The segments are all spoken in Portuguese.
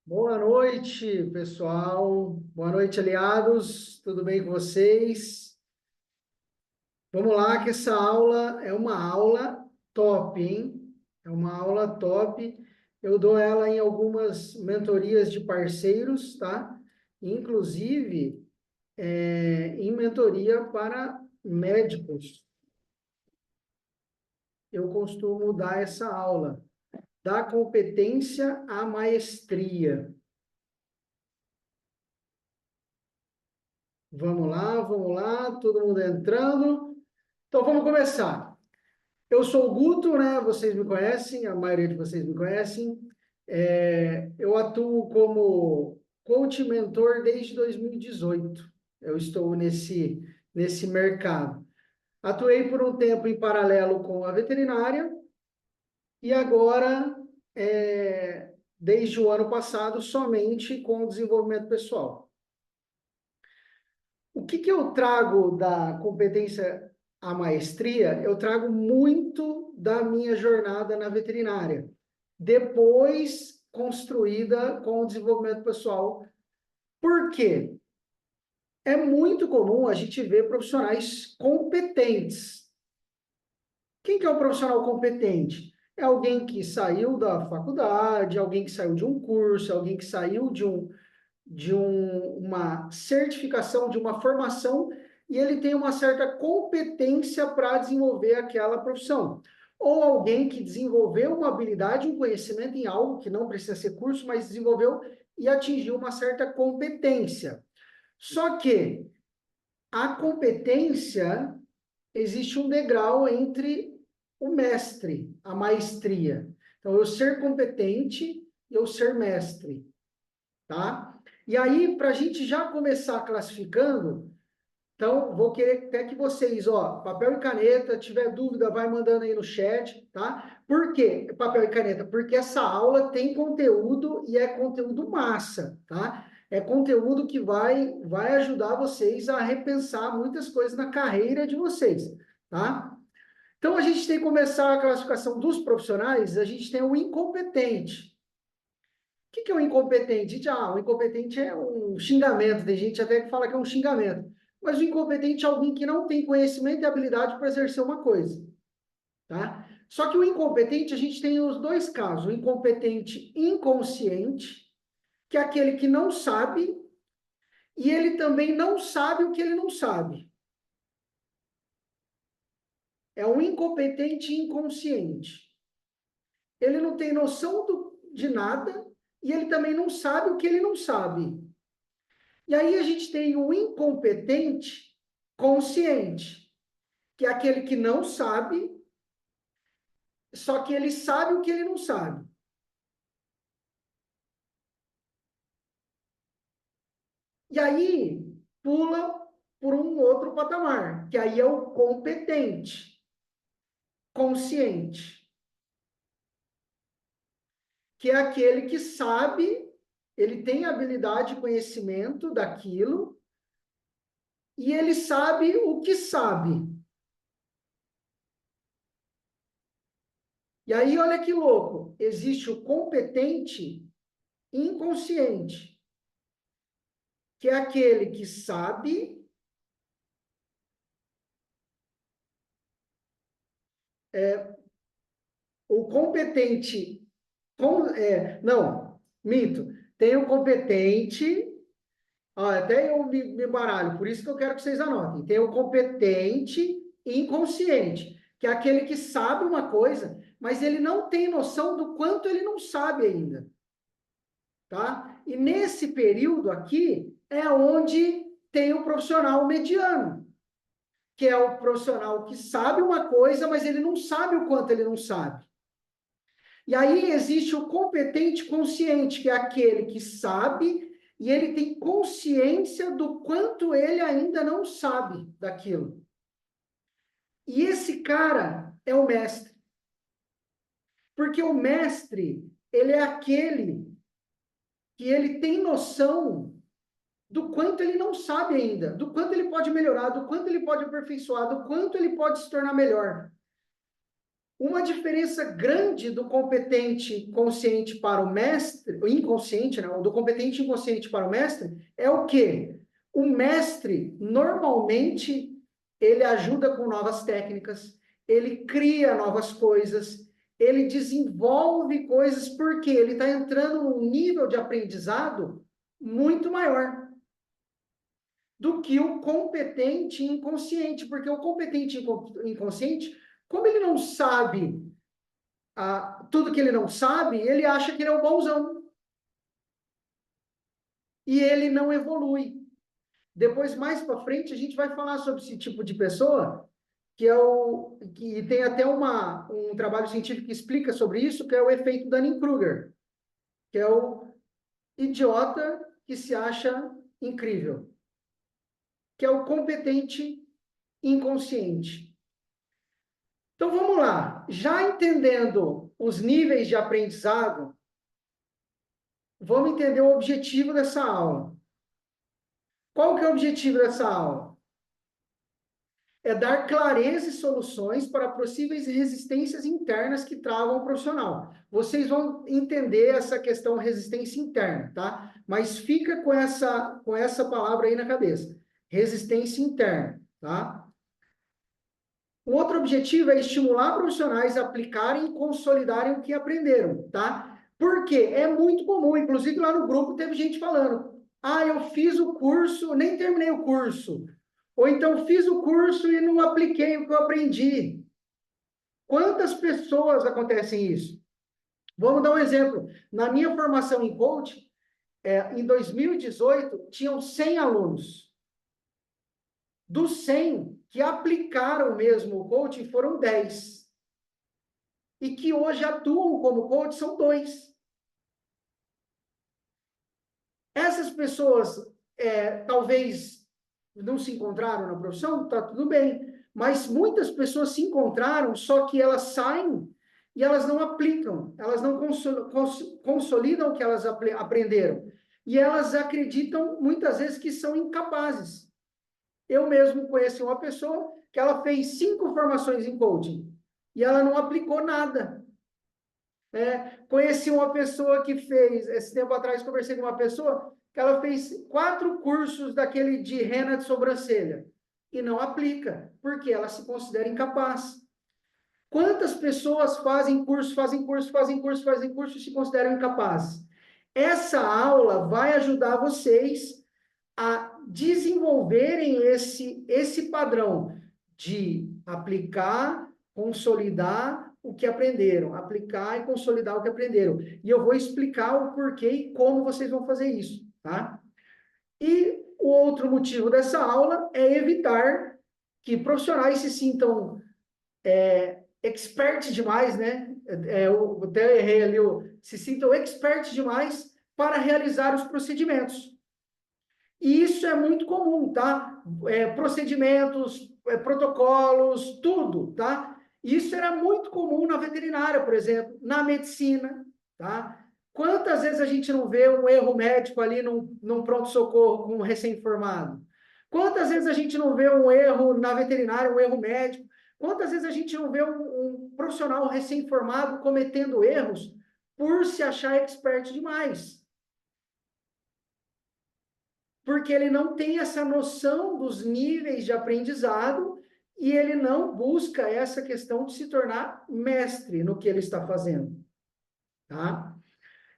Boa noite, pessoal. Boa noite, aliados. Tudo bem com vocês? Vamos lá, que essa aula é uma aula top, hein? É uma aula top. Eu dou ela em algumas mentorias de parceiros, tá? Inclusive, em mentoria para médicos. Eu costumo dar essa aula, da competência à maestria. Vamos lá, todo mundo entrando. Então vamos começar. Eu sou o Guto, né? Vocês me conhecem, a maioria de vocês me conhecem. Eu atuo como coach e mentor desde 2018. Eu estou nesse mercado. Atuei por um tempo em paralelo com a veterinária e agora, desde o ano passado, somente com o desenvolvimento pessoal. O que eu trago da competência à maestria? Eu trago muito da minha jornada na veterinária, depois construída com o desenvolvimento pessoal. Por quê? É muito comum a gente ver profissionais competentes. Quem que é o profissional competente? É alguém que saiu da faculdade, alguém que saiu de um curso, alguém que saiu uma certificação, de uma formação, e ele tem uma certa competência para desenvolver aquela profissão. Ou alguém que desenvolveu uma habilidade, um conhecimento em algo que não precisa ser curso, mas desenvolveu e atingiu uma certa competência. Só que a competência, existe um degrau entre o mestre, a maestria. Então, eu ser competente e eu ser mestre, tá? E aí, para a gente já começar classificando, então, vou querer até que vocês, ó, papel e caneta, tiver dúvida, vai mandando aí no chat, tá? Por quê papel e caneta? Porque essa aula tem conteúdo e é conteúdo massa, tá? É conteúdo que vai ajudar vocês a repensar muitas coisas na carreira de vocês, tá? Então, a gente tem que começar a classificação dos profissionais, a gente tem o incompetente. O que é o incompetente? Gente, o incompetente é um xingamento, tem gente até que fala que é um xingamento. Mas o incompetente é alguém que não tem conhecimento e habilidade para exercer uma coisa, tá? Só que o incompetente, a gente tem os dois casos. O incompetente inconsciente, que é aquele que não sabe, e ele também não sabe o que ele não sabe. É um incompetente inconsciente. Ele não tem noção de nada, e ele também não sabe o que ele não sabe. E aí a gente tem o incompetente consciente, que é aquele que não sabe, só que ele sabe o que ele não sabe. E aí pula por um outro patamar, que aí é o competente consciente, que é aquele que sabe, ele tem habilidade e conhecimento daquilo, e ele sabe o que sabe. E aí, olha que louco, existe o competente inconsciente, que é aquele que sabe, o competente, não, minto, tem o competente, até eu me baralho, por isso que eu quero que vocês anotem, tem o competente inconsciente, que é aquele que sabe uma coisa, mas ele não tem noção do quanto ele não sabe ainda, tá? E nesse período aqui é onde tem o profissional mediano, que é o profissional que sabe uma coisa, mas ele não sabe o quanto ele não sabe. E aí existe o competente consciente, que é aquele que sabe e ele tem consciência do quanto ele ainda não sabe daquilo. E esse cara é o mestre. Porque o mestre, ele é aquele que ele tem noção do quanto ele não sabe ainda, do quanto ele pode melhorar, do quanto ele pode aperfeiçoar, do quanto ele pode se tornar melhor. Uma diferença grande do competente consciente para o mestre, o inconsciente, né? Do competente inconsciente para o mestre, é o quê? O mestre, normalmente, ele ajuda com novas técnicas, ele cria novas coisas, ele desenvolve coisas, porque ele está entrando num nível de aprendizado muito maior do que o competente inconsciente, porque o competente inconsciente, como ele não sabe tudo que ele não sabe, ele acha que ele é o bonzão. E ele não evolui. Depois, mais para frente, a gente vai falar sobre esse tipo de pessoa, que tem até um trabalho científico que explica sobre isso, que é o efeito Dunning-Kruger, que é o idiota que se acha incrível, que é o competente inconsciente. Então, vamos lá. Já entendendo os níveis de aprendizado, vamos entender o objetivo dessa aula. Qual que é o objetivo dessa aula? É dar clareza e soluções para possíveis resistências internas que travam o profissional. Vocês vão entender essa questão resistência interna, tá? Mas fica com essa palavra aí na cabeça. Resistência interna, tá? O outro objetivo é estimular profissionais a aplicarem e consolidarem o que aprenderam, tá? Porque é muito comum, inclusive lá no grupo teve gente falando: eu fiz o curso, nem terminei o curso. Ou então fiz o curso e não apliquei o que eu aprendi. Quantas pessoas acontecem isso? Vamos dar um exemplo. Na minha formação em coaching, em 2018, tinham 100 alunos. Dos 100 que aplicaram mesmo o coaching, foram 10. E que hoje atuam como coach são 2. Essas pessoas, talvez não se encontraram na profissão, tá tudo bem. Mas muitas pessoas se encontraram, só que elas saem e elas não aplicam, elas não consolidam o que elas aprenderam. E elas acreditam, muitas vezes, que são incapazes. Eu mesmo conheci uma pessoa que ela fez 5 formações em coaching e ela não aplicou nada. Conheci uma pessoa que fez, esse tempo atrás conversei com uma pessoa que ela fez 4 cursos daquele de rena de sobrancelha e não aplica, porque ela se considera incapaz. Quantas pessoas fazem curso, e se consideram incapazes? Essa aula vai ajudar vocês a desenvolverem esse padrão de aplicar, consolidar o que aprenderam, aplicar e consolidar o que aprenderam. E eu vou explicar o porquê e como vocês vão fazer isso, tá? E o outro motivo dessa aula é evitar que profissionais se sintam expert demais, né? Eu até errei ali, se sintam expert demais para realizar os procedimentos. E isso é muito comum, tá? Procedimentos, protocolos, tudo, tá? Isso era muito comum na veterinária, por exemplo, na medicina, tá? Quantas vezes a gente não vê um erro médico ali num pronto-socorro com um recém-formado? Quantas vezes a gente não vê um erro na veterinária, um erro médico? Quantas vezes a gente não vê um profissional recém-formado cometendo erros por se achar expert demais? Porque ele não tem essa noção dos níveis de aprendizado e ele não busca essa questão de se tornar mestre no que ele está fazendo, tá?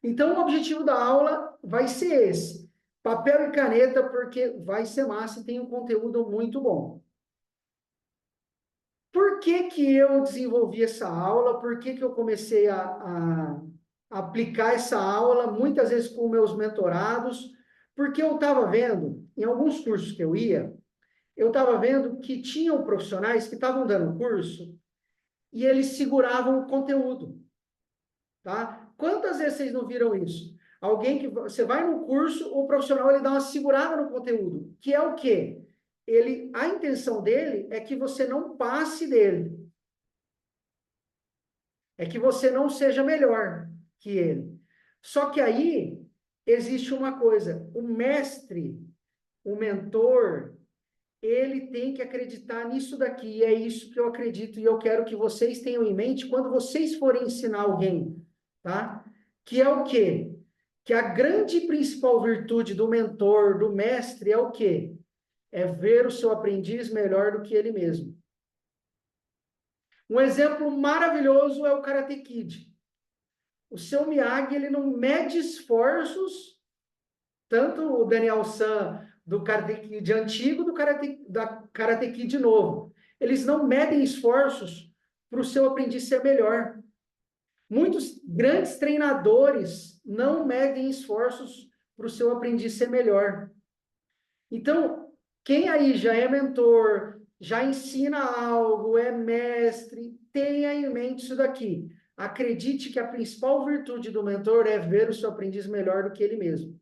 Então, o objetivo da aula vai ser esse, papel e caneta, porque vai ser massa e tem um conteúdo muito bom. Por que que eu desenvolvi essa aula? Por que que eu comecei a aplicar essa aula, muitas vezes com meus mentorados? Porque eu estava vendo, em alguns cursos que eu estava vendo que tinham profissionais que estavam dando curso e eles seguravam o conteúdo, tá? Quantas vezes vocês não viram isso? Alguém que você vai no curso, o profissional ele dá uma segurada no conteúdo, que é o quê? A intenção dele é que você não passe dele, é que você não seja melhor que ele. Só que aí existe uma coisa, o mestre, o mentor, ele tem que acreditar nisso daqui, e é isso que eu acredito, e eu quero que vocês tenham em mente quando vocês forem ensinar alguém, tá? Que é o quê? Que a grande e principal virtude do mentor, do mestre, é o quê? É ver o seu aprendiz melhor do que ele mesmo. Um exemplo maravilhoso é o Karate Kid. O seu Miyagi, ele não mede esforços, tanto o Daniel San do Karate Kid antigo, da Karate Kid novo. Eles não medem esforços para o seu aprendiz ser melhor. Muitos grandes treinadores não medem esforços para o seu aprendiz ser melhor. Então, quem aí já é mentor, já ensina algo, é mestre, tenha em mente isso daqui. Acredite que a principal virtude do mentor é ver o seu aprendiz melhor do que ele mesmo.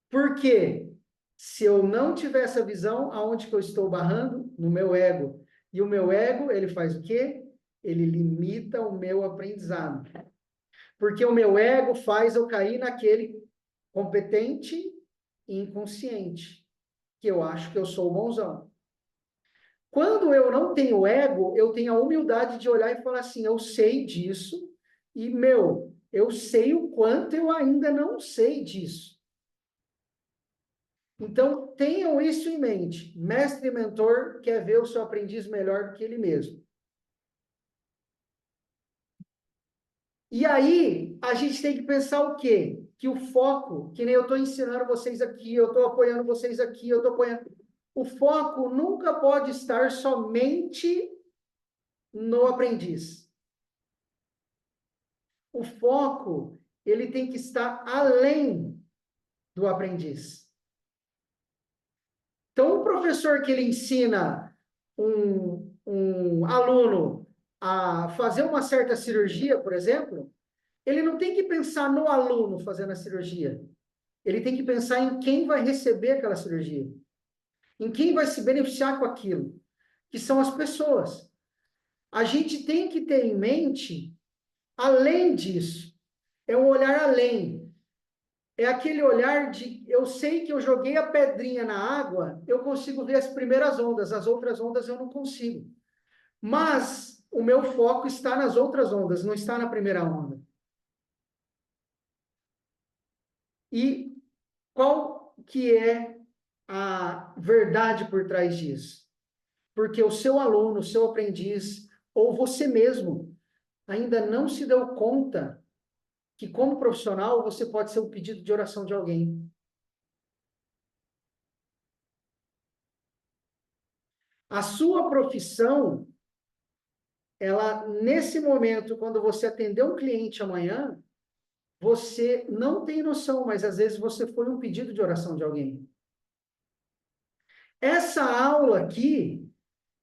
Por quê? Se eu não tiver essa visão, aonde que eu estou barrando? No meu ego. E o meu ego, ele faz o quê? Ele limita o meu aprendizado. Porque o meu ego faz eu cair naquele competente e inconsciente, que eu acho que eu sou o bonzão. Quando eu não tenho ego, eu tenho a humildade de olhar e falar assim, eu sei disso, e, eu sei o quanto eu ainda não sei disso. Então, tenham isso em mente. Mestre e mentor quer ver o seu aprendiz melhor do que ele mesmo. E aí, a gente tem que pensar o quê? Que o foco, que nem eu estou ensinando vocês aqui, eu estou apoiando vocês aqui, eu estou apoiando. O foco nunca pode estar somente no aprendiz. O foco, ele tem que estar além do aprendiz. Então, o professor que ele ensina um aluno a fazer uma certa cirurgia, por exemplo, ele não tem que pensar no aluno fazendo a cirurgia. Ele tem que pensar em quem vai receber aquela cirurgia, em quem vai se beneficiar com aquilo, que são as pessoas. A gente tem que ter em mente, além disso, é um olhar além. É aquele olhar de, eu sei que eu joguei a pedrinha na água, eu consigo ver as primeiras ondas, as outras ondas eu não consigo. Mas o meu foco está nas outras ondas, não está na primeira onda. E qual que é a verdade por trás disso? Porque o seu aluno, o seu aprendiz, ou você mesmo, ainda não se deu conta que, como profissional, você pode ser um pedido de oração de alguém. A sua profissão, ela, nesse momento, quando você atender um cliente amanhã, você não tem noção, mas às vezes você foi um pedido de oração de alguém. Essa aula aqui,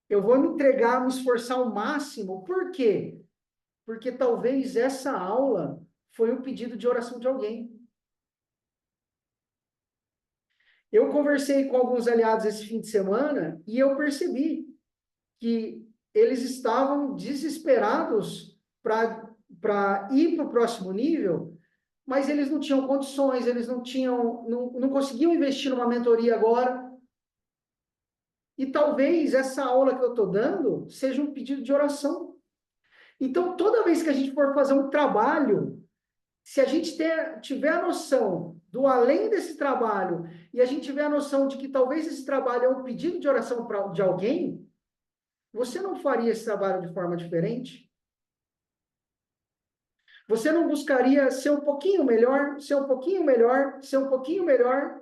eu vou me entregar, me esforçar ao máximo. Por quê? Porque talvez essa aula foi um pedido de oração de alguém. Eu conversei com alguns aliados esse fim de semana e eu percebi que eles estavam desesperados para ir para o próximo nível, mas eles não tinham condições, eles não conseguiam investir numa mentoria agora. E talvez essa aula que eu estou dando seja um pedido de oração. Então, toda vez que a gente for fazer um trabalho, se a gente tiver a noção do além desse trabalho e a gente tiver a noção de que talvez esse trabalho é um pedido de oração de alguém, você não faria esse trabalho de forma diferente? Você não buscaria ser um pouquinho melhor, ser um pouquinho melhor, ser um pouquinho melhor?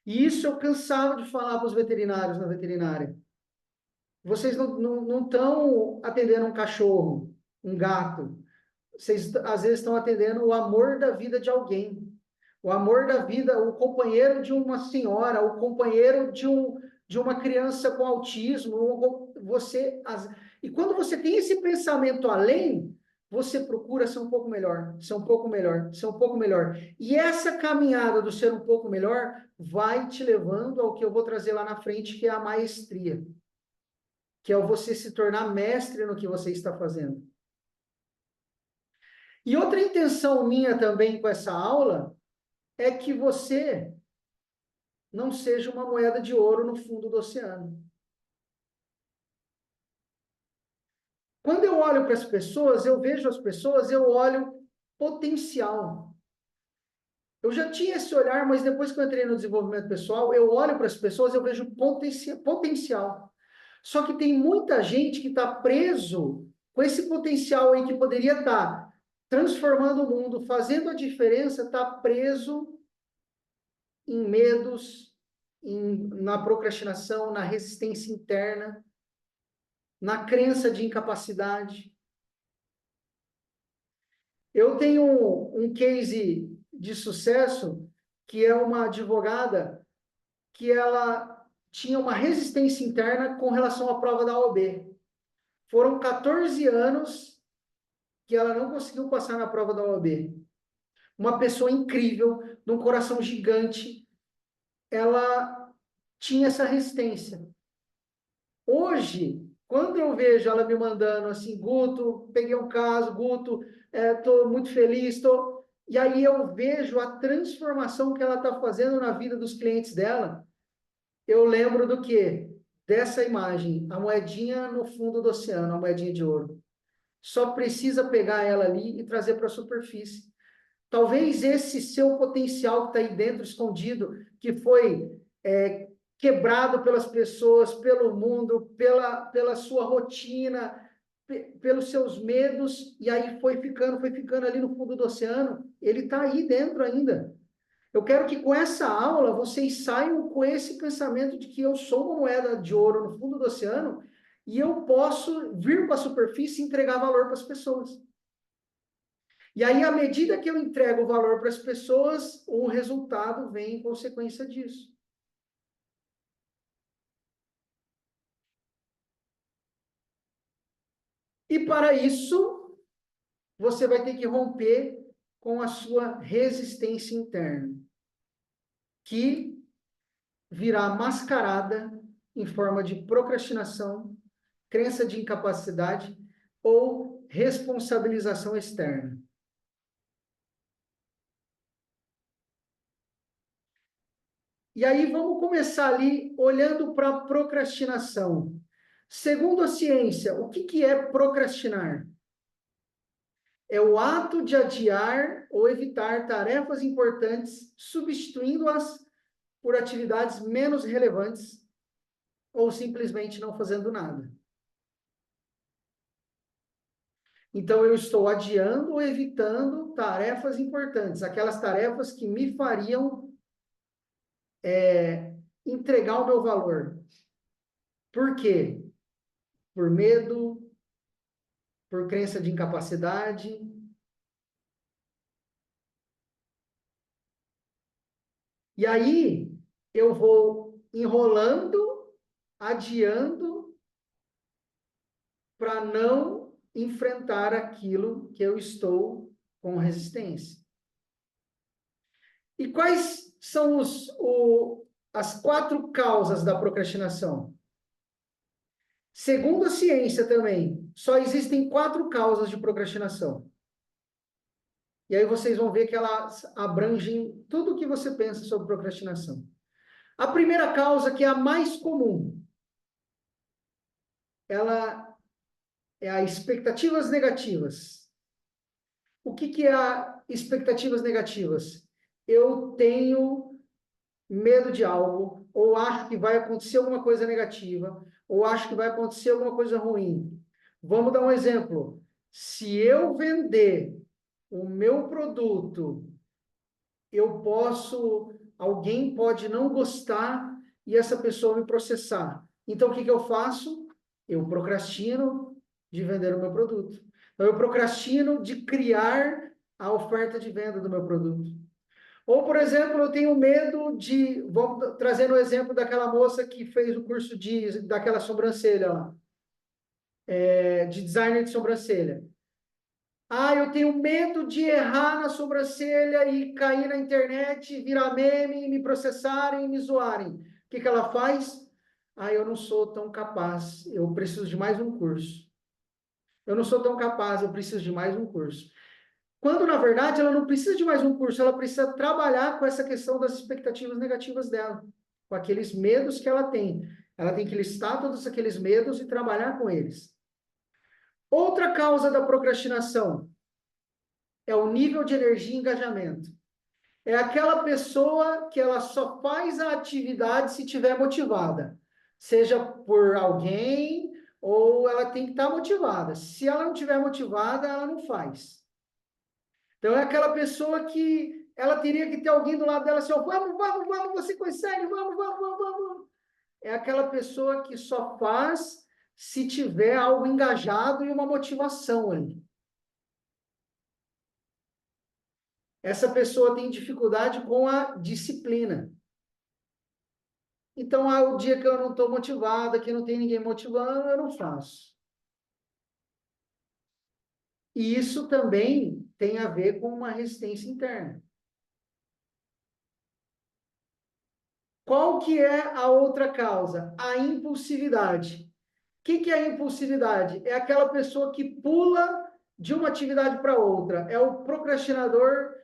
E isso eu cansava de falar para os veterinários na veterinária. Vocês não estão atendendo um cachorro, um gato. Vocês, às vezes, estão atendendo o amor da vida de alguém. O amor da vida, o companheiro de uma senhora, o companheiro de uma criança com autismo. E quando você tem esse pensamento além, você procura ser um pouco melhor, ser um pouco melhor, ser um pouco melhor. E essa caminhada do ser um pouco melhor vai te levando ao que eu vou trazer lá na frente, que é a maestria, que é você se tornar mestre no que você está fazendo. E outra intenção minha também com essa aula é que você não seja uma moeda de ouro no fundo do oceano. Quando eu olho para as pessoas, eu vejo as pessoas, eu olho potencial. Eu já tinha esse olhar, mas depois que eu entrei no desenvolvimento pessoal, eu olho para as pessoas, eu vejo potencial. Só que tem muita gente que está preso com esse potencial aí que poderia estar transformando o mundo, fazendo a diferença, está preso em medos, na procrastinação, na resistência interna, na crença de incapacidade. Eu tenho um case de sucesso que é uma advogada que ela tinha uma resistência interna com relação à prova da OAB. Foram 14 anos que ela não conseguiu passar na prova da OAB. Uma pessoa incrível, de um coração gigante, ela tinha essa resistência. Hoje, quando eu vejo ela me mandando assim, Guto, peguei um caso, Guto, estou muito feliz, tô... e aí eu vejo a transformação que ela está fazendo na vida dos clientes dela, eu lembro do quê? Dessa imagem, a moedinha no fundo do oceano, a moedinha de ouro. Só precisa pegar ela ali e trazer para a superfície. Talvez esse seu potencial que está aí dentro, escondido, que foi quebrado pelas pessoas, pelo mundo, pela sua rotina, pelos seus medos, e aí foi ficando ali no fundo do oceano, ele está aí dentro ainda. Eu quero que com essa aula vocês saiam com esse pensamento de que eu sou uma moeda de ouro no fundo do oceano e eu posso vir para a superfície e entregar valor para as pessoas. E aí, à medida que eu entrego o valor para as pessoas, o resultado vem em consequência disso. E para isso, você vai ter que romper com a sua resistência interna, que virá mascarada em forma de procrastinação, crença de incapacidade ou responsabilização externa. E aí vamos começar ali olhando para a procrastinação. Segundo a ciência, o que é procrastinar? É o ato de adiar ou evitar tarefas importantes, substituindo-as por atividades menos relevantes ou simplesmente não fazendo nada. Então, eu estou adiando ou evitando tarefas importantes, aquelas tarefas que me fariam entregar o meu valor. Por quê? Por medo, por crença de incapacidade. E aí, eu vou enrolando, adiando, para não enfrentar aquilo que eu estou com resistência. E quais são as 4 causas da procrastinação? Segundo a ciência também, só existem 4 causas de procrastinação. E aí vocês vão ver que elas abrangem tudo o que você pensa sobre procrastinação. A primeira causa, que é a mais comum, ela é as expectativas negativas. O que é expectativas negativas? Eu tenho medo de algo, ou acho que vai acontecer alguma coisa negativa, ou acho que vai acontecer alguma coisa ruim. Vamos dar um exemplo. Se eu vender o meu produto, alguém pode não gostar e essa pessoa me processar. Então, o que eu faço? Eu procrastino de vender o meu produto. Então, eu procrastino de criar a oferta de venda do meu produto. Ou, por exemplo, eu tenho medo de... Vamos trazer o exemplo daquela moça que fez o curso daquela sobrancelha lá, de designer de sobrancelha. Ah, eu tenho medo de errar na sobrancelha e cair na internet, virar meme, me processarem, me zoarem. O que ela faz? Ah, eu não sou tão capaz, eu preciso de mais um curso. Eu não sou tão capaz, eu preciso de mais um curso. Quando, na verdade, ela não precisa de mais um curso, ela precisa trabalhar com essa questão das expectativas negativas dela, com aqueles medos que ela tem. Ela tem que listar todos aqueles medos e trabalhar com eles. Outra causa da procrastinação é o nível de energia e engajamento. É aquela pessoa que ela só faz a atividade se tiver motivada, seja por alguém ou ela tem que estar motivada. Se ela não tiver motivada, ela não faz. Então é aquela pessoa que ela teria que ter alguém do lado dela assim, ó, vamos, vamos, vamos, você consegue, vamos, vamos, vamos, vamos. É aquela pessoa que só faz se tiver algo engajado e uma motivação ali. Essa pessoa tem dificuldade com a disciplina. Então, o dia que eu não estou motivada, que não tem ninguém motivando, eu não faço. E isso também tem a ver com uma resistência interna. Qual que é a outra causa? A impulsividade. O que é a impulsividade? É aquela pessoa que pula de uma atividade para outra. É o procrastinador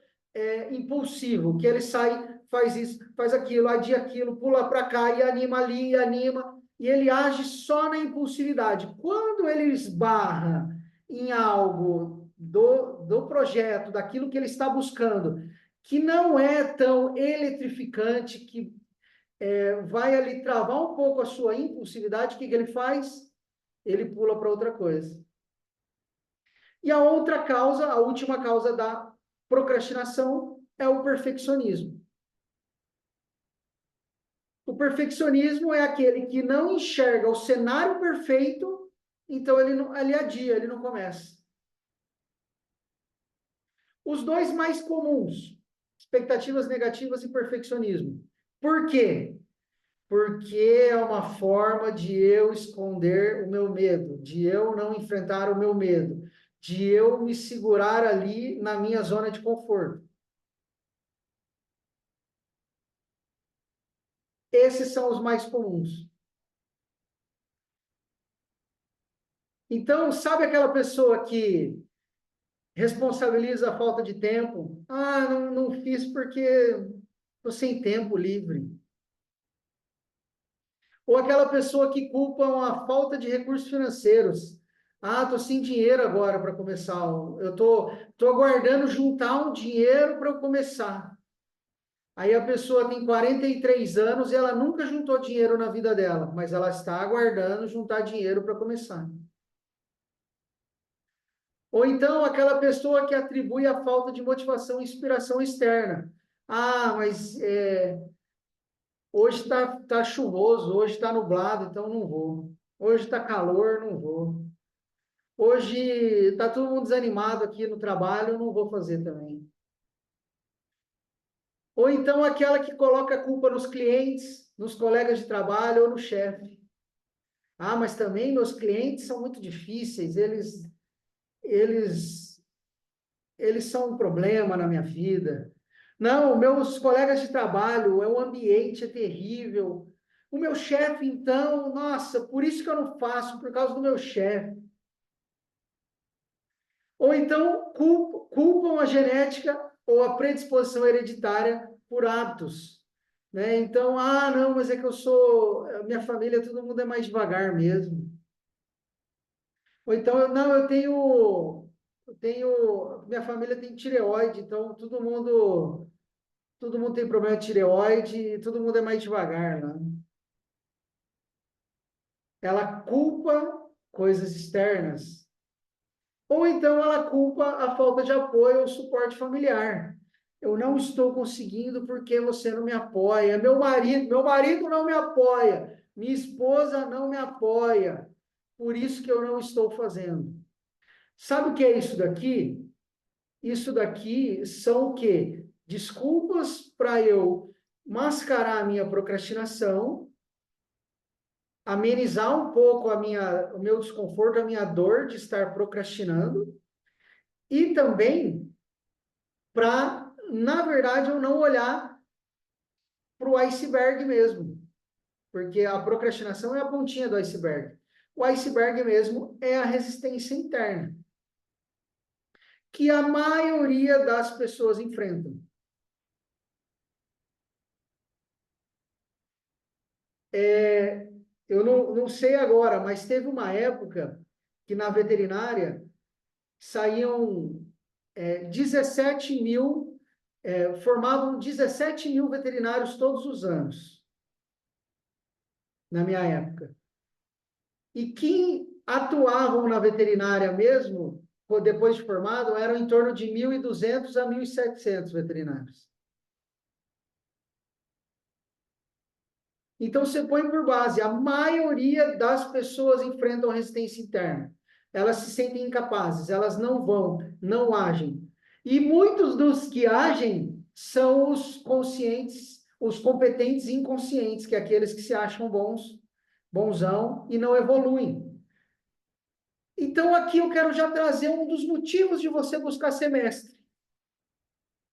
impulsivo, que ele sai, faz isso, faz aquilo, adia aquilo, pula para cá e anima ali, e anima, e ele age só na impulsividade. Quando ele esbarra em algo do projeto, daquilo que ele está buscando, que não é tão eletrificante, que vai ali travar um pouco a sua impulsividade, o que ele faz? Ele pula para outra coisa. E a outra causa, a última causa da procrastinação é o perfeccionismo. O perfeccionismo é aquele que não enxerga o cenário perfeito, então ele adia, ele não começa. Os dois mais comuns, expectativas negativas e perfeccionismo. Por quê? Porque é uma forma de eu esconder o meu medo, de eu não enfrentar o meu medo, de eu me segurar ali na minha zona de conforto. Esses são os mais comuns. Então, sabe aquela pessoa que responsabiliza a falta de tempo? Ah, não fiz porque estou sem tempo livre. Ou aquela pessoa que culpa a falta de recursos financeiros. Ah, estou sem dinheiro agora para começar. Eu tô aguardando juntar um dinheiro para eu começar. Aí a pessoa tem 43 anos e ela nunca juntou dinheiro na vida dela, mas ela está aguardando juntar dinheiro para começar. Ou então aquela pessoa que atribui a falta de motivação e inspiração externa. Ah, mas hoje tá chuvoso, hoje está nublado, então não vou. Hoje está calor, não vou. Hoje está todo mundo desanimado aqui no trabalho, não vou fazer também. Ou então aquela que coloca a culpa nos clientes, nos colegas de trabalho ou no chefe. Ah, mas também meus clientes são muito difíceis, eles eles são um problema na minha vida. Não, meus colegas de trabalho, o ambiente é terrível. O meu chefe, então, nossa, por isso que eu não faço, por causa do meu chefe. Ou então culpam a genética ou a predisposição hereditária por hábitos. Né? Então, ah, não, mas é que minha família, todo mundo é mais devagar mesmo. Ou então, não, minha família tem tireoide, então todo mundo tem problema de tireoide, todo mundo é mais devagar, né? Ela culpa coisas externas. Ou então ela culpa a falta de apoio ou suporte familiar. Eu não estou conseguindo porque você não me apoia. Meu marido não me apoia. Minha esposa não me apoia. Por isso que eu não estou fazendo. Sabe o que é isso daqui? Isso daqui são o quê? Desculpas para eu mascarar a minha procrastinação, amenizar um pouco o meu desconforto, a minha dor de estar procrastinando, e também para, na verdade, eu não olhar para o iceberg mesmo, porque a procrastinação é a pontinha do iceberg. O iceberg mesmo é a resistência interna. que a maioria das pessoas enfrentam. Eu não sei agora, mas teve uma época que na veterinária saíam 17 mil, formavam 17 mil veterinários todos os anos, na minha época. E quem atuavam na veterinária mesmo, depois de formado, eram em torno de 1.200 a 1.700 veterinários. Então, você põe por base, a maioria das pessoas enfrentam resistência interna. Elas se sentem incapazes, elas não vão, não agem. E muitos dos que agem são os conscientes, os competentes e inconscientes, que é aqueles que se acham bons, bonzão, e não evoluem. Então, aqui eu quero já trazer um dos motivos de você buscar ser mestre.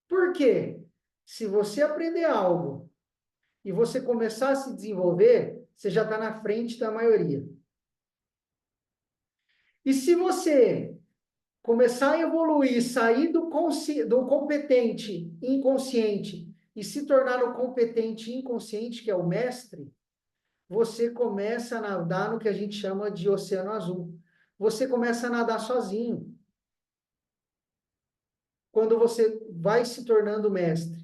Por quê? Se você aprender algo e você começar a se desenvolver, você já está na frente da maioria. E se você começar a evoluir, sair do competente inconsciente e se tornar o competente inconsciente, que é o mestre, você começa a nadar no que a gente chama de oceano azul. Você começa a nadar sozinho. Quando você vai se tornando mestre,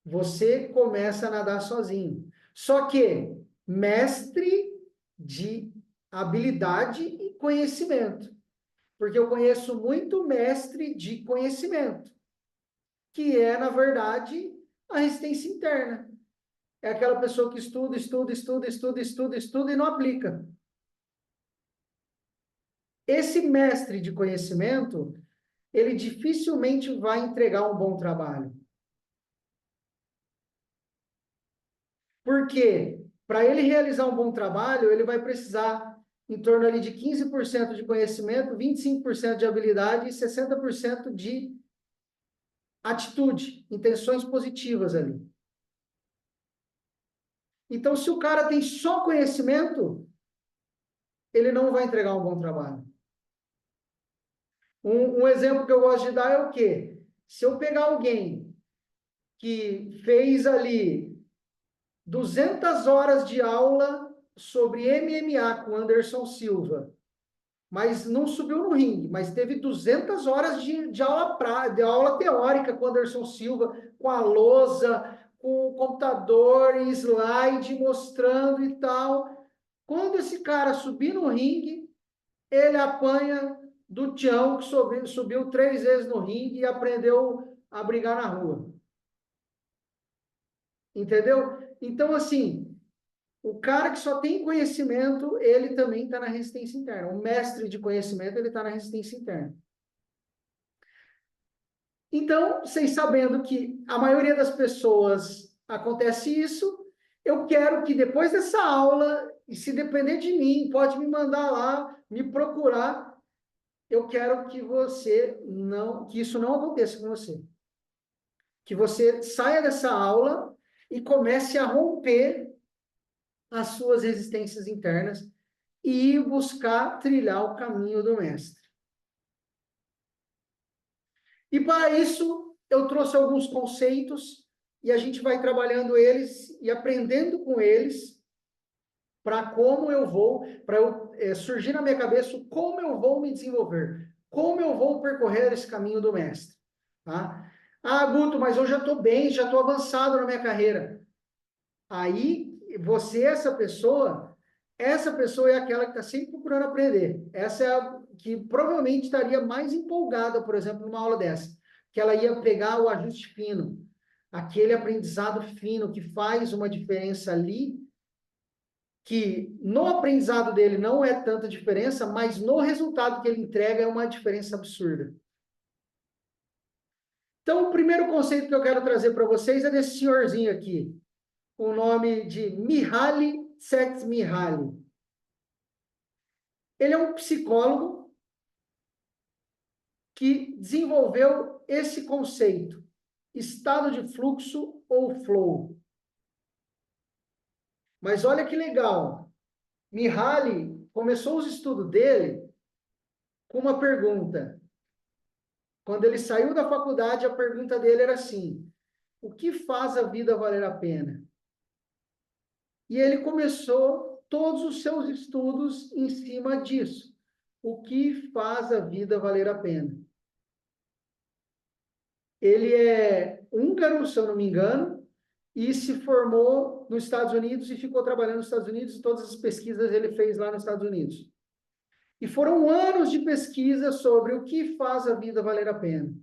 você começa a nadar sozinho. Só que mestre de habilidade e conhecimento. Porque eu conheço muito mestre de conhecimento, que é, na verdade, a resistência interna. É aquela pessoa que estuda, estuda, estuda, estuda, estuda, estuda e não aplica. Esse mestre de conhecimento, ele dificilmente vai entregar um bom trabalho. Porque para ele realizar um bom trabalho, ele vai precisar em torno ali de 15% de conhecimento, 25% de habilidade e 60% de atitude, intenções positivas ali. Então, se o cara tem só conhecimento, ele não vai entregar um bom trabalho. Um exemplo que eu gosto de dar é o quê? Se eu pegar alguém que fez ali 200 horas de aula sobre MMA com Anderson Silva, mas não subiu no ringue, mas teve 200 horas de aula teórica com Anderson Silva, com a lousa, com o computador em slide, mostrando e tal. Quando esse cara subir no ringue, ele apanha do Tião, que subiu 3 vezes no ringue e aprendeu a brigar na rua. Entendeu? Então, assim, o cara que só tem conhecimento, ele também está na resistência interna. O mestre de conhecimento, ele está na resistência interna. Então, vocês sabendo que a maioria das pessoas acontece isso, eu quero que depois dessa aula, e se depender de mim, pode me mandar lá, me procurar, eu quero que isso não aconteça com você. Que você saia dessa aula e comece a romper as suas resistências internas e buscar trilhar o caminho do mestre. E para isso, eu trouxe alguns conceitos e a gente vai trabalhando eles e aprendendo com eles para como eu vou, surgir na minha cabeça como eu vou me desenvolver, como eu vou percorrer esse caminho do mestre. Tá? Ah, Guto, mas eu já estou bem, já estou avançado na minha carreira. Aí, essa pessoa é aquela que está sempre procurando aprender. Essa é a que provavelmente estaria mais empolgada, por exemplo, numa aula dessa. Que ela ia pegar o ajuste fino, aquele aprendizado fino que faz uma diferença ali, que no aprendizado dele não é tanta diferença, mas no resultado que ele entrega é uma diferença absurda. Então, o primeiro conceito que eu quero trazer para vocês é desse senhorzinho aqui, o nome de Mihaly Csikszentmihalyi. Ele é um psicólogo que desenvolveu esse conceito, estado de fluxo ou flow. Mas olha que legal, Mihaly começou os estudos dele com uma pergunta. Quando ele saiu da faculdade, a pergunta dele era assim: o que faz a vida valer a pena? E ele começou todos os seus estudos em cima disso. O que faz a vida valer a pena? Ele é húngaro, se eu não me engano, e se formou nos Estados Unidos e ficou trabalhando nos Estados Unidos, e todas as pesquisas ele fez lá nos Estados Unidos. E foram anos de pesquisa sobre o que faz a vida valer a pena.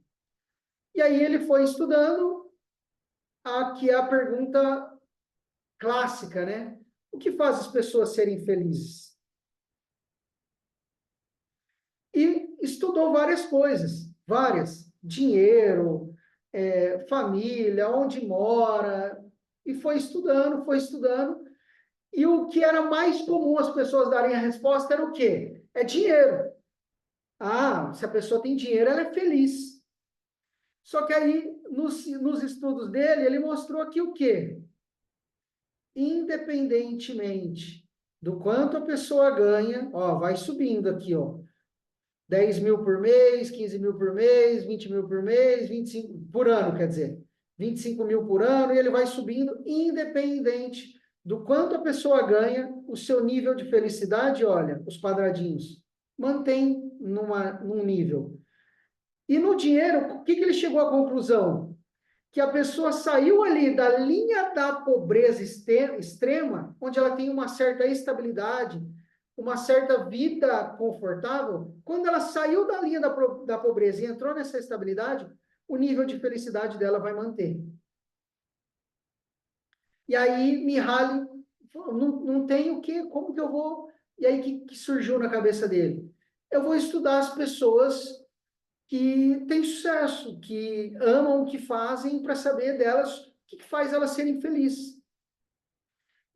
E aí ele foi estudando que é a pergunta clássica, né? O que faz as pessoas serem felizes? E estudou várias coisas, várias. Dinheiro, família, onde mora, e foi estudando, foi estudando. E o que era mais comum as pessoas darem a resposta era o quê? É dinheiro. Ah, se a pessoa tem dinheiro, ela é feliz. Só que aí, nos estudos dele, ele mostrou que o quê? Independentemente do quanto a pessoa ganha, ó, vai subindo aqui, ó. 10 mil por mês, 15 mil por mês, 20 mil por mês, 25 por ano, quer dizer, 25 mil por ano, e ele vai subindo, independente do quanto a pessoa ganha, o seu nível de felicidade, olha, os quadradinhos, mantém num nível. E no dinheiro, o que ele chegou à conclusão? Que a pessoa saiu ali da linha da pobreza extrema, onde ela tem uma certa estabilidade, uma certa vida confortável, quando ela saiu da linha da pobreza e entrou nessa estabilidade, o nível de felicidade dela vai manter. E aí, Mihaly, não tem o quê? Como que eu vou? E aí, que surgiu na cabeça dele? Eu vou estudar as pessoas que têm sucesso, que amam o que fazem, para saber delas o que faz elas serem felizes.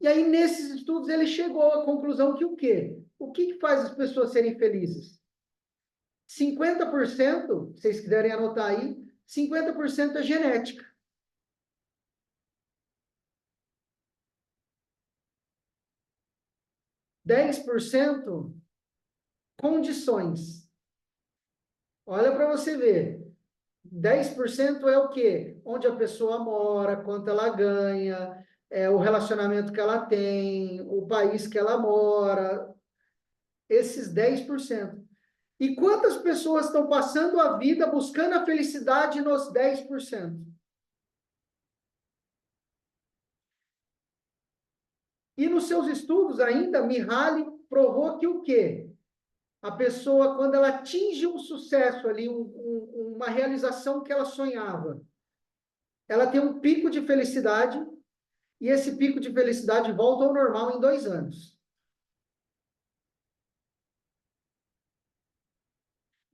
E aí, nesses estudos, ele chegou à conclusão que o quê? O que faz as pessoas serem felizes? 50%, se vocês quiserem anotar aí, 50% é genética. 10% condições. Olha para você ver. 10% é o quê? Onde a pessoa mora, quanto ela ganha, o relacionamento que ela tem, o país que ela mora, esses 10%. E quantas pessoas estão passando a vida buscando a felicidade nos 10%? E nos seus estudos ainda, Mihaly provou que o quê? A pessoa, quando ela atinge um sucesso ali, uma realização que ela sonhava, ela tem um pico de felicidade, e esse pico de felicidade volta ao normal em 2 anos.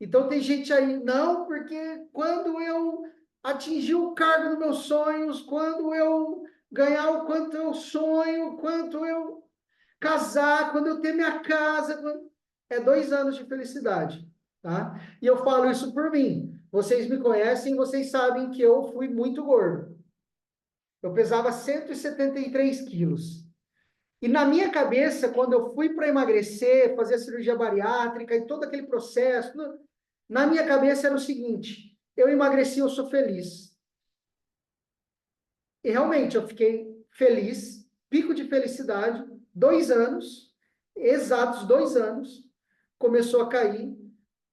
Então tem gente aí, não, porque quando eu atingir o cargo dos meus sonhos, quando eu ganhar o quanto eu sonho, quanto eu casar, quando eu ter minha casa, é 2 anos de felicidade, tá? E eu falo isso por mim. Vocês me conhecem, vocês sabem que eu fui muito gordo. Eu pesava 173 quilos. E na minha cabeça, quando eu fui para emagrecer, fazer a cirurgia bariátrica e todo aquele processo, na minha cabeça era o seguinte: eu emagreci, eu sou feliz. E realmente eu fiquei feliz, pico de felicidade, 2 anos, exatos 2 anos, começou a cair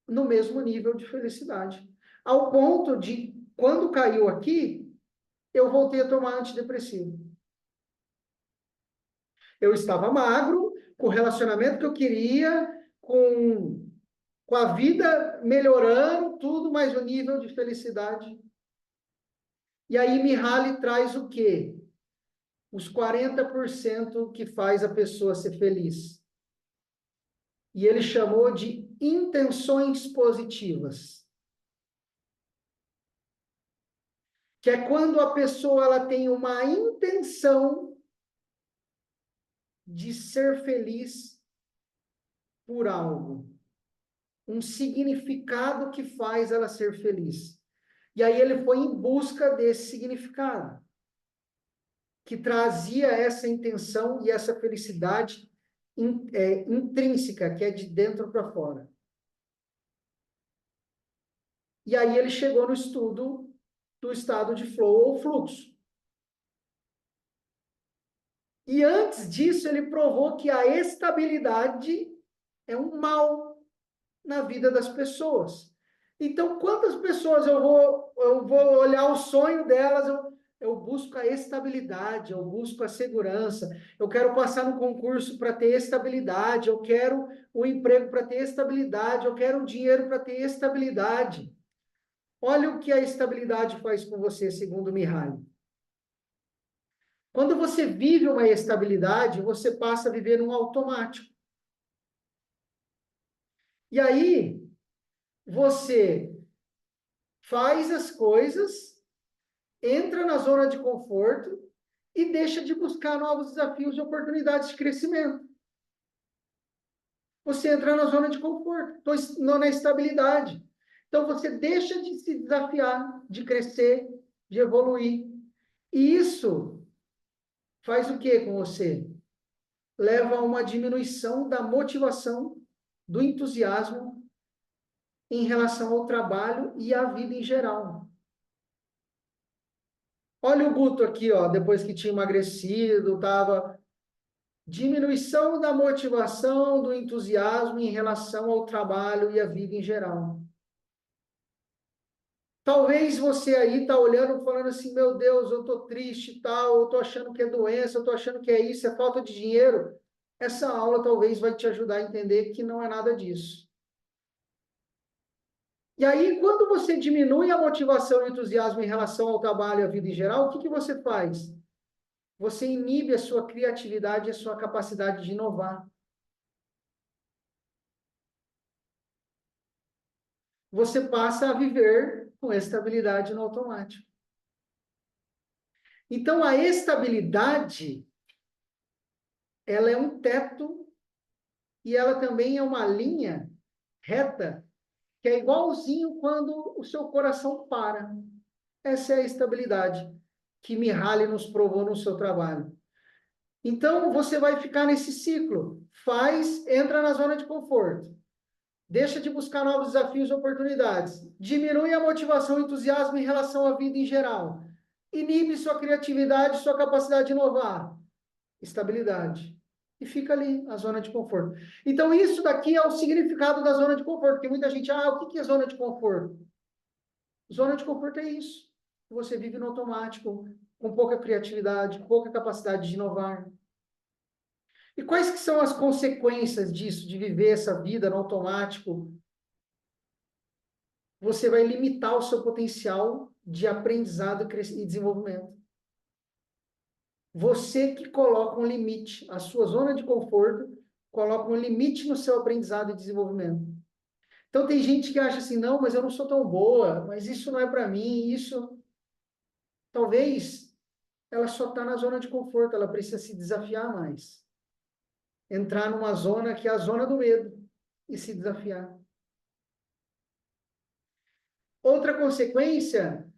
no mesmo nível de felicidade. Ao ponto de, quando caiu aqui, eu voltei a tomar antidepressivo. Eu estava magro, com o relacionamento que eu queria, com a vida melhorando, tudo, mas o nível de felicidade. E aí Mihaly traz o quê? Os 40% que faz a pessoa ser feliz. E ele chamou de intenções positivas. Que é quando a pessoa ela tem uma intenção de ser feliz por algo. Um significado que faz ela ser feliz. E aí ele foi em busca desse significado, que trazia essa intenção e essa felicidade intrínseca, que é de dentro para fora. E aí ele chegou no estudo do estado de flow ou fluxo. E antes disso, ele provou que a estabilidade é um mal na vida das pessoas. Então, quantas pessoas eu vou olhar o sonho delas, eu busco a estabilidade, eu busco a segurança, eu quero passar no concurso para ter estabilidade, eu quero o emprego para ter estabilidade, eu quero o dinheiro para ter estabilidade. Olha o que a estabilidade faz com você, segundo Mihaly. Quando você vive uma estabilidade, você passa a viver um automático. E aí, você faz as coisas, entra na zona de conforto e deixa de buscar novos desafios e oportunidades de crescimento. Você entra na zona de conforto, na estabilidade. Então, você deixa de se desafiar, de crescer, de evoluir. E isso faz o que com você? Leva a uma diminuição da motivação, do entusiasmo em relação ao trabalho e à vida em geral. Olha o Guto aqui, ó, depois que tinha emagrecido, tava diminuição da motivação, do entusiasmo em relação ao trabalho e à vida em geral. Talvez você aí tá olhando falando assim, meu Deus, eu tô triste e tal, eu tô achando que é doença, eu tô achando que é isso, é falta de dinheiro. Essa aula talvez vai te ajudar a entender que não é nada disso. E aí, quando você diminui a motivação e o entusiasmo em relação ao trabalho e à vida em geral, o que que você faz? Você inibe a sua criatividade e a sua capacidade de inovar. Você passa a viver com estabilidade no automático. Então, a estabilidade, ela é um teto e ela também é uma linha reta, que é igualzinho quando o seu coração para. Essa é a estabilidade que Mihaly nos provou no seu trabalho. Então, você vai ficar nesse ciclo. Entra na zona de conforto. Deixa de buscar novos desafios e oportunidades. Diminui a motivação e entusiasmo em relação à vida em geral. Inibe sua criatividade, sua capacidade de inovar. Estabilidade. E fica ali, a zona de conforto. Então, isso daqui é o significado da zona de conforto. Porque muita gente, o que é zona de conforto? Zona de conforto é isso. Você vive no automático, com pouca criatividade, pouca capacidade de inovar. E quais que são as consequências disso, de viver essa vida no automático? Você vai limitar o seu potencial de aprendizado e desenvolvimento. Você que coloca um limite, a sua zona de conforto coloca um limite no seu aprendizado e desenvolvimento. Então tem gente que acha assim, não, mas eu não sou tão boa, mas isso não é para mim, isso... Talvez ela só está na zona de conforto, ela precisa se desafiar mais. Entrar numa zona que é a zona do medo e se desafiar. Outra consequência,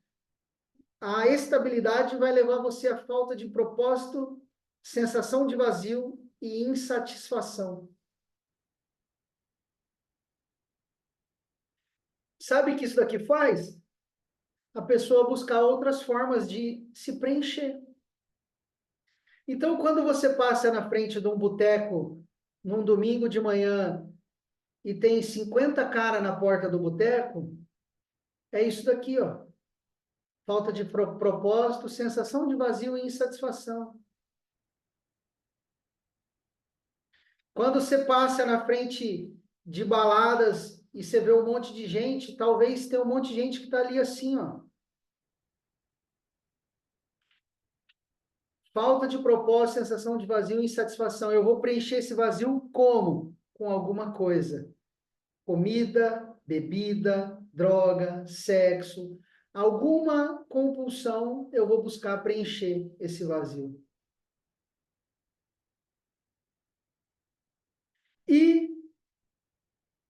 a estabilidade vai levar você à falta de propósito, sensação de vazio e insatisfação. Sabe o que isso daqui faz? A pessoa buscar outras formas de se preencher. Então, quando você passa na frente de um boteco num domingo de manhã e tem 50 caras na porta do boteco, é isso daqui, ó. Falta de propósito, sensação de vazio e insatisfação. Quando você passa na frente de baladas e você vê um monte de gente, talvez tenha um monte de gente que está ali assim, ó. Falta de propósito, sensação de vazio e insatisfação. Eu vou preencher esse vazio como? Com alguma coisa. Comida, bebida, droga, sexo. Alguma compulsão eu vou buscar preencher esse vazio. E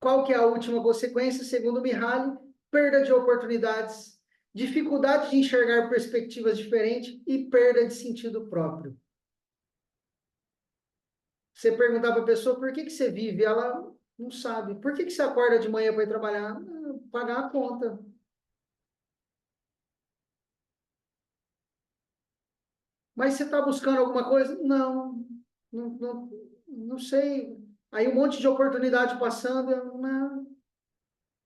qual que é a última consequência, segundo Mihaly? Perda de oportunidades, dificuldade de enxergar perspectivas diferentes e perda de sentido próprio. Você perguntar para a pessoa por que você vive, ela não sabe. Por que você acorda de manhã para ir trabalhar? Pagar a conta. Mas você está buscando alguma coisa? Não sei. Aí um monte de oportunidade passando, eu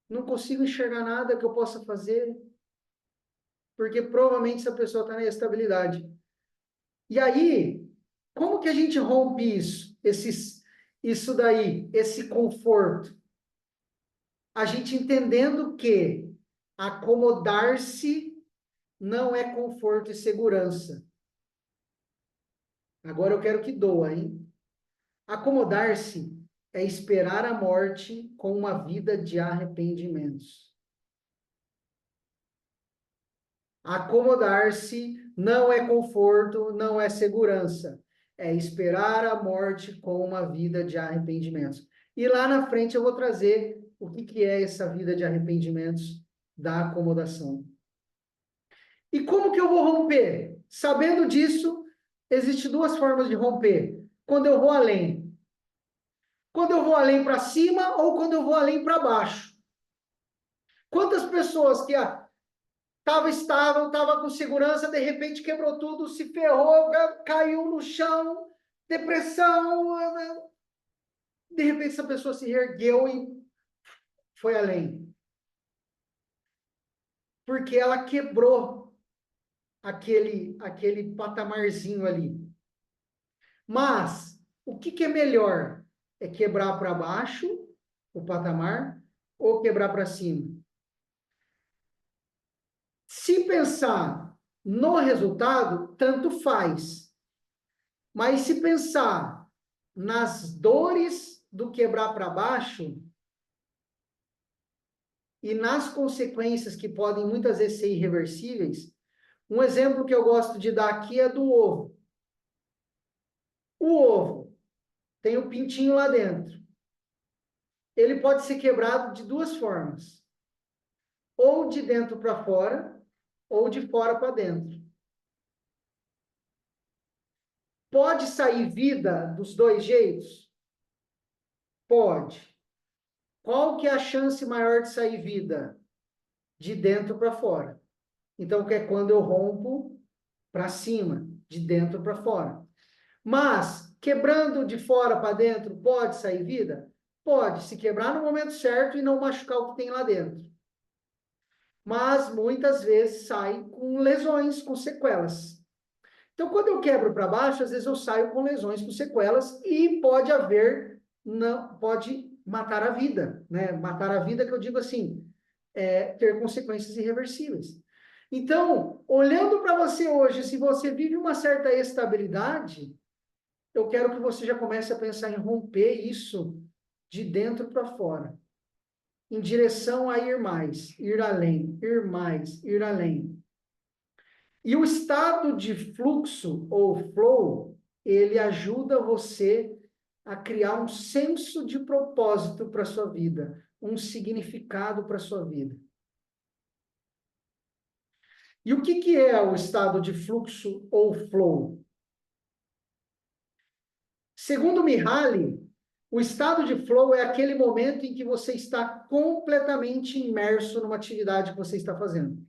não consigo enxergar nada que eu possa fazer, porque provavelmente essa pessoa está na estabilidade. E aí, como que a gente rompe isso? Isso daí, esse conforto? A gente entendendo que acomodar-se não é conforto e segurança. Agora eu quero que doa, hein? Acomodar-se é esperar a morte com uma vida de arrependimentos. Acomodar-se não é conforto, não é segurança. É esperar a morte com uma vida de arrependimentos. E lá na frente eu vou trazer o que é essa vida de arrependimentos da acomodação. E como que eu vou romper? Sabendo disso, existem duas formas de romper. Quando eu vou além. Quando eu vou além para cima ou quando eu vou além para baixo. Quantas pessoas que estava estável, estava com segurança, de repente quebrou tudo, se ferrou, caiu no chão, depressão. De repente essa pessoa se reergueu e foi além. Porque ela quebrou aquele patamarzinho ali. Mas o que é melhor? É quebrar para baixo o patamar ou quebrar para cima? Se pensar no resultado, tanto faz. Mas se pensar nas dores do quebrar para baixo e nas consequências que podem muitas vezes ser irreversíveis, um exemplo que eu gosto de dar aqui é do ovo. O ovo tem o pintinho lá dentro. Ele pode ser quebrado de duas formas: ou de dentro para fora, ou de fora para dentro. Pode sair vida dos dois jeitos? Pode. Qual que é a chance maior de sair vida? De dentro para fora. Então, que é quando eu rompo para cima, de dentro para fora. Mas, quebrando de fora para dentro, pode sair vida? Pode, se quebrar no momento certo e não machucar o que tem lá dentro. Mas, muitas vezes, sai com lesões, com sequelas. Então, quando eu quebro para baixo, às vezes eu saio com lesões, com sequelas, e pode haver, não, pode matar a vida, né? Matar a vida, que eu digo assim, ter consequências irreversíveis. Então, olhando para você hoje, se você vive uma certa estabilidade, eu quero que você já comece a pensar em romper isso de dentro para fora, em direção a ir mais, ir além, ir mais, ir além. E o estado de fluxo ou flow, ele ajuda você a criar um senso de propósito para a sua vida, um significado para a sua vida. E o que é o estado de fluxo ou flow? Segundo Mihaly, o estado de flow é aquele momento em que você está completamente imerso numa atividade que você está fazendo.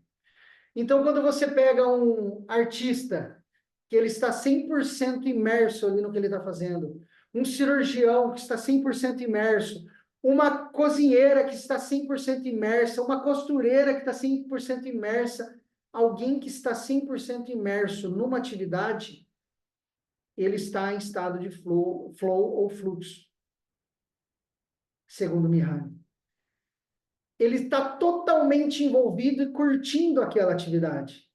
Então, quando você pega um artista, que ele está 100% imerso ali no que ele está fazendo, um cirurgião que está 100% imerso, uma cozinheira que está 100% imersa, uma costureira que está 100% imersa, alguém que está 100% imerso numa atividade, ele está em estado de flow ou fluxo, segundo Mihaly. Ele está totalmente envolvido e curtindo aquela atividade.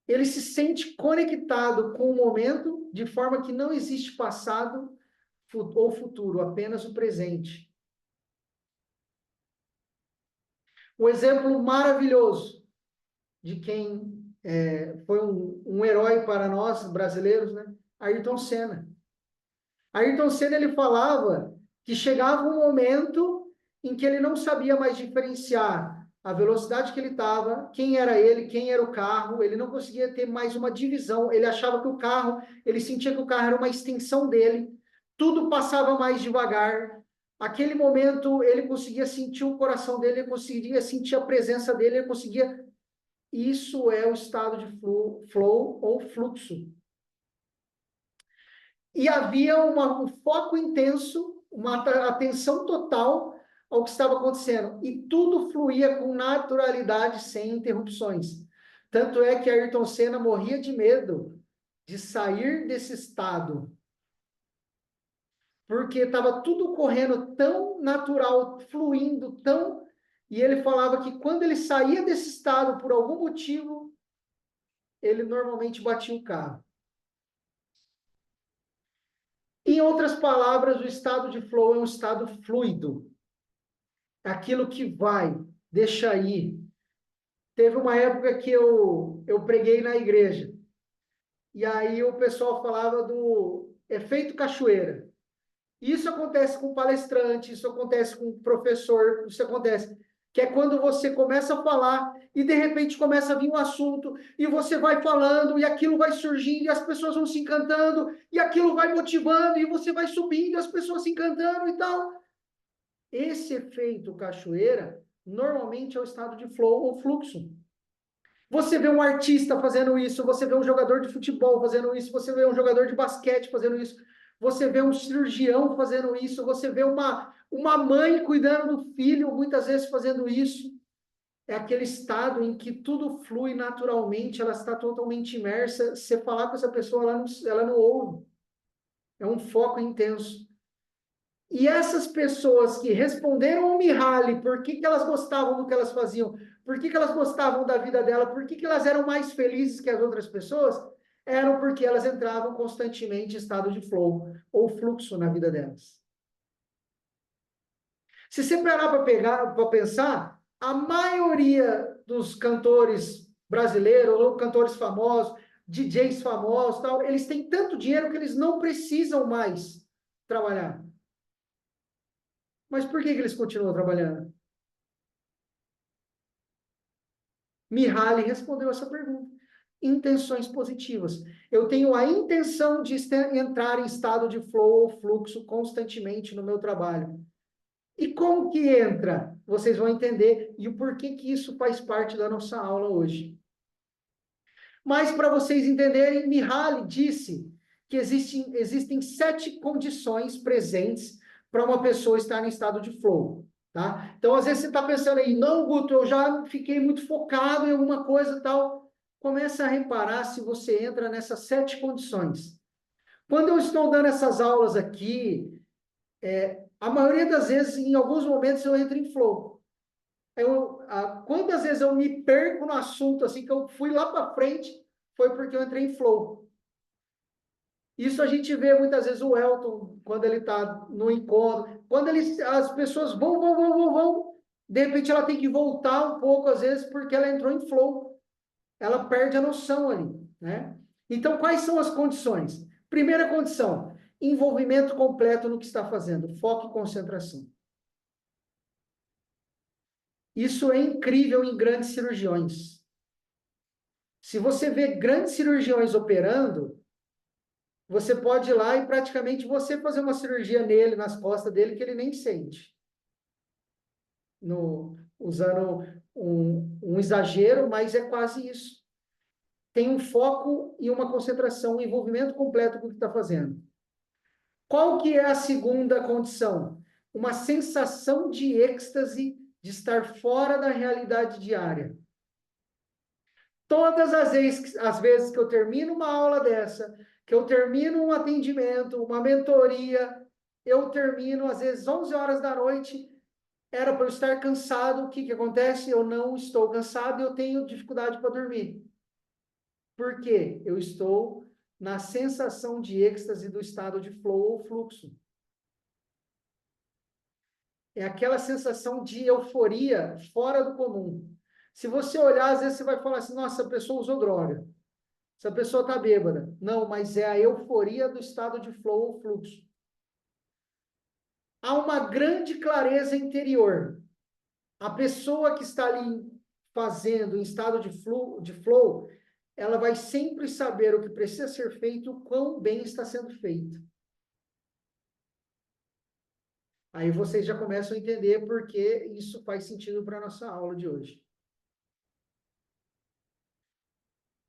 Ele se sente conectado com o momento de forma que não existe passado ou futuro, apenas o presente. Um exemplo maravilhoso de quem foi um herói para nós brasileiros, né? Ayrton Senna. Ayrton Senna, ele falava que chegava um momento em que ele não sabia mais diferenciar a velocidade que ele estava, quem era ele, quem era o carro, ele não conseguia ter mais uma divisão, ele achava que o carro, ele sentia que o carro era uma extensão dele, tudo passava mais devagar. Aquele momento, ele conseguia sentir o coração dele, ele conseguia sentir a presença dele, ele conseguia Isso é o estado de flow ou fluxo. E havia um foco intenso, uma atenção total ao que estava acontecendo. E tudo fluía com naturalidade, sem interrupções. Tanto é que Ayrton Senna morria de medo de sair desse estado, porque estava tudo correndo tão natural, fluindo tão. E ele falava que quando ele saía desse estado por algum motivo, ele normalmente batia o carro. Em outras palavras, o estado de flow é um estado fluido. Aquilo que vai, deixa aí. Teve uma época que eu preguei na igreja. E aí o pessoal falava do efeito cachoeira. Isso acontece com palestrante, isso acontece com professor, isso acontece. Que é quando você começa a falar e de repente começa a vir um assunto e você vai falando e aquilo vai surgindo e as pessoas vão se encantando e aquilo vai motivando e você vai subindo e as pessoas se encantando e tal. Esse efeito cachoeira normalmente é o estado de flow ou fluxo. Você vê um artista fazendo isso, você vê um jogador de futebol fazendo isso, você vê um jogador de basquete fazendo isso, você vê um cirurgião fazendo isso, você vê uma mãe cuidando do filho, muitas vezes fazendo isso. É aquele estado em que tudo flui naturalmente, ela está totalmente imersa. Se você falar com essa pessoa, ela não ouve. É um foco intenso. E essas pessoas que responderam ao Mihaly, por que elas gostavam do que elas faziam, por que elas gostavam da vida dela, por que elas eram mais felizes que as outras pessoas, eram porque elas entravam constantemente em estado de flow, ou fluxo na vida delas. Se você parar para pensar, a maioria dos cantores brasileiros, ou cantores famosos, DJs famosos, tal, eles têm tanto dinheiro que eles não precisam mais trabalhar. Mas por que eles continuam trabalhando? Mihaly respondeu essa pergunta. Intenções positivas. Eu tenho a intenção de entrar em estado de flow ou fluxo constantemente no meu trabalho. E como que entra? Vocês vão entender e o porquê que isso faz parte da nossa aula hoje. Mas para vocês entenderem, Mihaly disse que existem 7 condições presentes para uma pessoa estar em estado de flow. Tá? Então, às vezes você está pensando aí, não, Guto, eu já fiquei muito focado em alguma coisa e tal. Começa a reparar se você entra nessas 7 condições. Quando eu estou dando essas aulas aqui, a maioria das vezes, em alguns momentos, eu entro em flow. Quantas vezes eu me perco no assunto, assim, que eu fui lá para frente, foi porque eu entrei em flow. Isso a gente vê muitas vezes o Elton, quando ele está no encontro, quando as pessoas vão, de repente ela tem que voltar um pouco, às vezes, porque ela entrou em flow. Ela perde a noção ali, né? Então, quais são as condições? Primeira condição, envolvimento completo no que está fazendo, foco e concentração. Isso é incrível em grandes cirurgiões. Se você vê grandes cirurgiões operando, você pode ir lá e praticamente você fazer uma cirurgia nele, nas costas dele, que ele nem sente. Usando um exagero, mas é quase isso. Tem um foco e uma concentração, um envolvimento completo com o que está fazendo. Qual que é a segunda condição? Uma sensação de êxtase de estar fora da realidade diária. Todas as vezes que eu termino uma aula dessa, que eu termino um atendimento, uma mentoria, eu termino às vezes 11 horas da noite, era para eu estar cansado, o que que acontece? Eu não estou cansado e eu tenho dificuldade para dormir. Por quê? Eu estou na sensação de êxtase do estado de flow ou fluxo. É aquela sensação de euforia fora do comum. Se você olhar, às vezes você vai falar assim, nossa, a pessoa usou droga. Essa pessoa está bêbada. Não, mas é a euforia do estado de flow ou fluxo. Há uma grande clareza interior. A pessoa que está ali fazendo em estado de flow, ela vai sempre saber o que precisa ser feito, o quão bem está sendo feito. Aí vocês já começam a entender por que isso faz sentido para a nossa aula de hoje.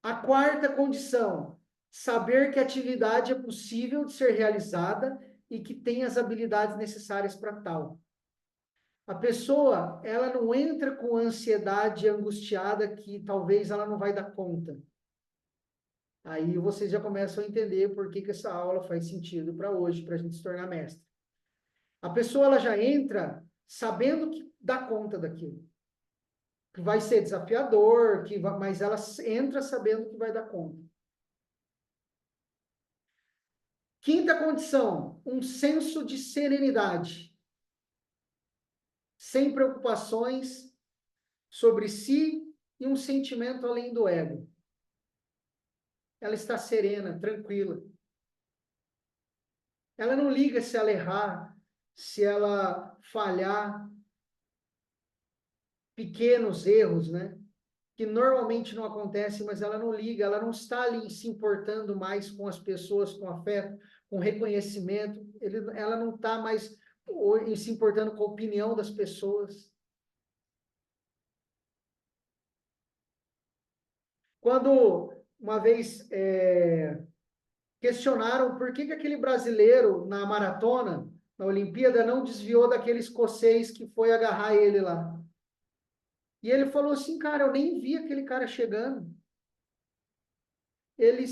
A quarta condição, saber que a atividade é possível de ser realizada e que tem as habilidades necessárias para tal. A pessoa, ela não entra com ansiedade angustiada que talvez ela não vai dar conta. Aí vocês já começam a entender por que essa aula faz sentido para hoje, para a gente se tornar mestre. A pessoa, ela já entra sabendo que dá conta daquilo. Que vai ser desafiador, mas ela entra sabendo que vai dar conta. Quinta condição, um senso de serenidade. Sem preocupações sobre si e um sentimento além do ego. Ela está serena, tranquila. Ela não liga se ela errar, se ela falhar, pequenos erros, né? Que normalmente não acontecem, mas ela não liga, ela não está ali se importando mais com as pessoas, com afeto, com reconhecimento, ela não está mais se importando com a opinião das pessoas. Quando uma vez questionaram por que aquele brasileiro na maratona, na Olimpíada, não desviou daquele escocês que foi agarrar ele lá. E ele falou assim, cara, eu nem vi aquele cara chegando. Ele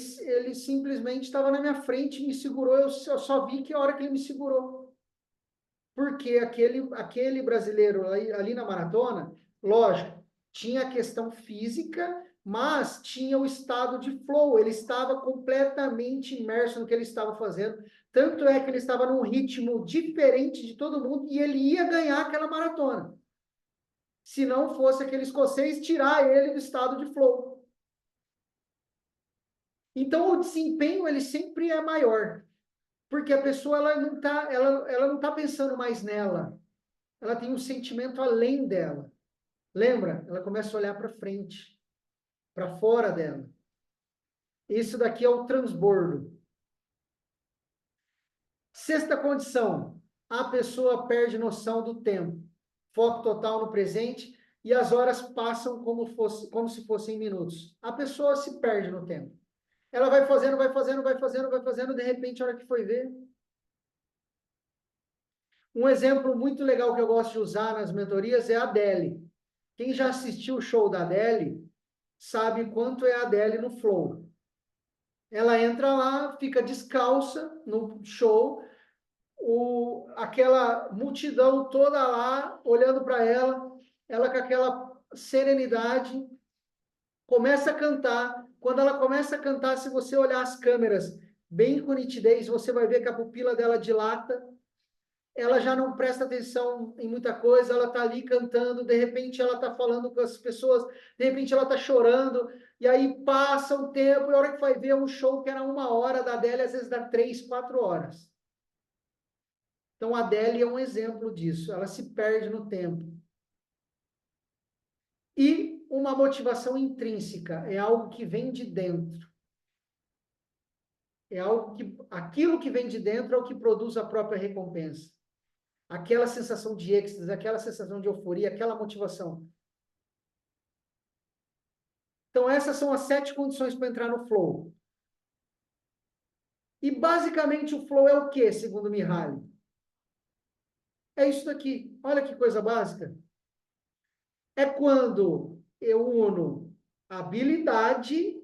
simplesmente estava na minha frente e me segurou, eu só vi que a hora que ele me segurou. Porque aquele brasileiro ali na maratona, lógico, tinha a questão física, mas tinha o estado de flow, ele estava completamente imerso no que ele estava fazendo, tanto é que ele estava num ritmo diferente de todo mundo e ele ia ganhar aquela maratona. Se não fosse aquele escocês tirar ele do estado de flow. Então, o desempenho, ele sempre é maior, porque a pessoa ela não tá pensando mais nela, ela tem um sentimento além dela. Lembra? Ela começa a olhar para frente, para fora dela. Isso daqui é o transbordo. Sexta condição, a pessoa perde noção do tempo, foco total no presente e as horas passam como se fossem minutos. A pessoa se perde no tempo. Ela vai fazendo, vai fazendo, vai fazendo, vai fazendo, de repente, a hora que foi ver. Um exemplo muito legal que eu gosto de usar nas mentorias é a Adele. Quem já assistiu o show da Adele sabe quanto é a Adele no flow. Ela entra lá, fica descalça no show, aquela multidão toda lá olhando para ela com aquela serenidade, começa a cantar. Quando ela começa a cantar, se você olhar as câmeras bem com nitidez, você vai ver que a pupila dela dilata, ela já não presta atenção em muita coisa, ela está ali cantando, de repente ela está falando com as pessoas, de repente ela está chorando, e aí passa um tempo, e a hora que vai ver um show que era 1 hora da Adele, às vezes dá 3, 4 horas. Então a Adele é um exemplo disso, ela se perde no tempo. E uma motivação intrínseca, é algo que vem de dentro. É algo que, aquilo que vem de dentro é o que produz a própria recompensa. Aquela sensação de êxtase, aquela sensação de euforia, aquela motivação. Então, essas são as 7 condições para entrar no flow. E, basicamente, o flow é o quê, segundo Mihaly? É isso daqui. Olha que coisa básica. É quando eu uno habilidade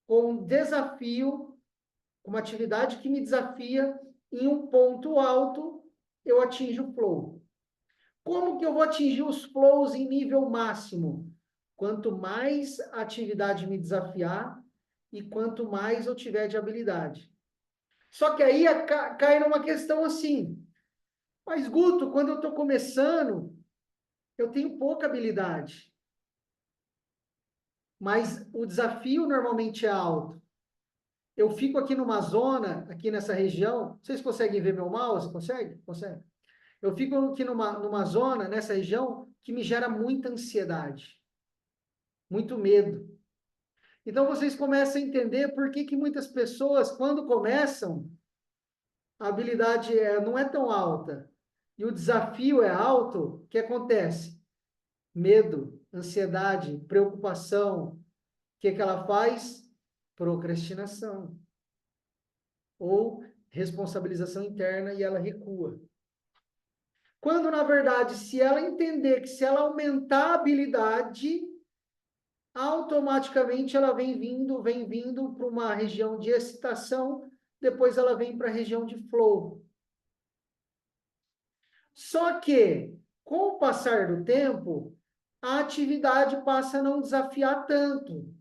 com desafio, com uma atividade que me desafia, em um ponto alto, eu atinjo o flow. Como que eu vou atingir os flows em nível máximo? Quanto mais a atividade me desafiar e quanto mais eu tiver de habilidade. Só que aí cai numa questão assim, mas Guto, quando eu estou começando, eu tenho pouca habilidade. Mas o desafio normalmente é alto. Eu fico aqui numa zona, aqui nessa região, vocês conseguem ver meu mouse? Consegue? Consegue? Eu fico aqui numa zona, nessa região, que me gera muita ansiedade, muito medo. Então, vocês começam a entender por que muitas pessoas, quando começam, a habilidade não é tão alta e o desafio é alto, o que acontece? Medo, ansiedade, preocupação. O que ela faz? Procrastinação. Ou responsabilização interna e ela recua. Quando, na verdade, se ela entender que se ela aumentar a habilidade, automaticamente ela vem vindo para uma região de excitação, depois ela vem para a região de flow. Só que, com o passar do tempo, a atividade passa a não desafiar tanto.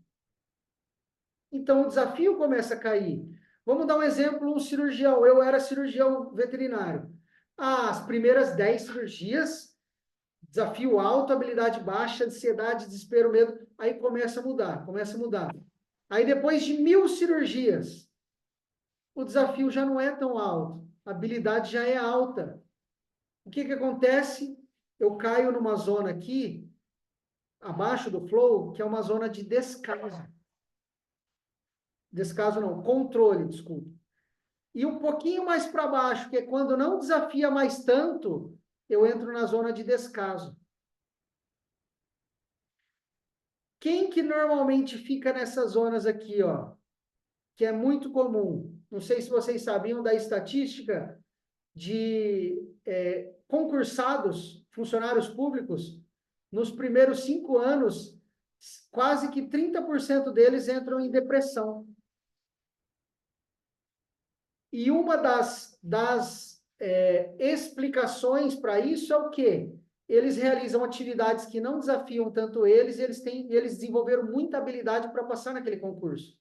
Então, o desafio começa a cair. Vamos dar um exemplo, um cirurgião. Eu era cirurgião veterinário. As primeiras 10 cirurgias, desafio alto, habilidade baixa, ansiedade, desespero, medo, aí começa a mudar, começa a mudar. Aí depois de 1000 cirurgias, o desafio já não é tão alto, a habilidade já é alta. O que que acontece? Eu caio numa zona aqui, abaixo do flow, que é uma zona de descaso. Descaso não, controle, desculpa. E um pouquinho mais para baixo, que é quando não desafia mais tanto, eu entro na zona de descaso. Quem que normalmente fica nessas zonas aqui, ó? Que é muito comum. Não sei se vocês sabiam da estatística de concursados, funcionários públicos, nos primeiros 5 anos, quase que 30% deles entram em depressão. E uma das explicações para isso é o quê? Eles realizam atividades que não desafiam tanto eles, e eles desenvolveram muita habilidade para passar naquele concurso.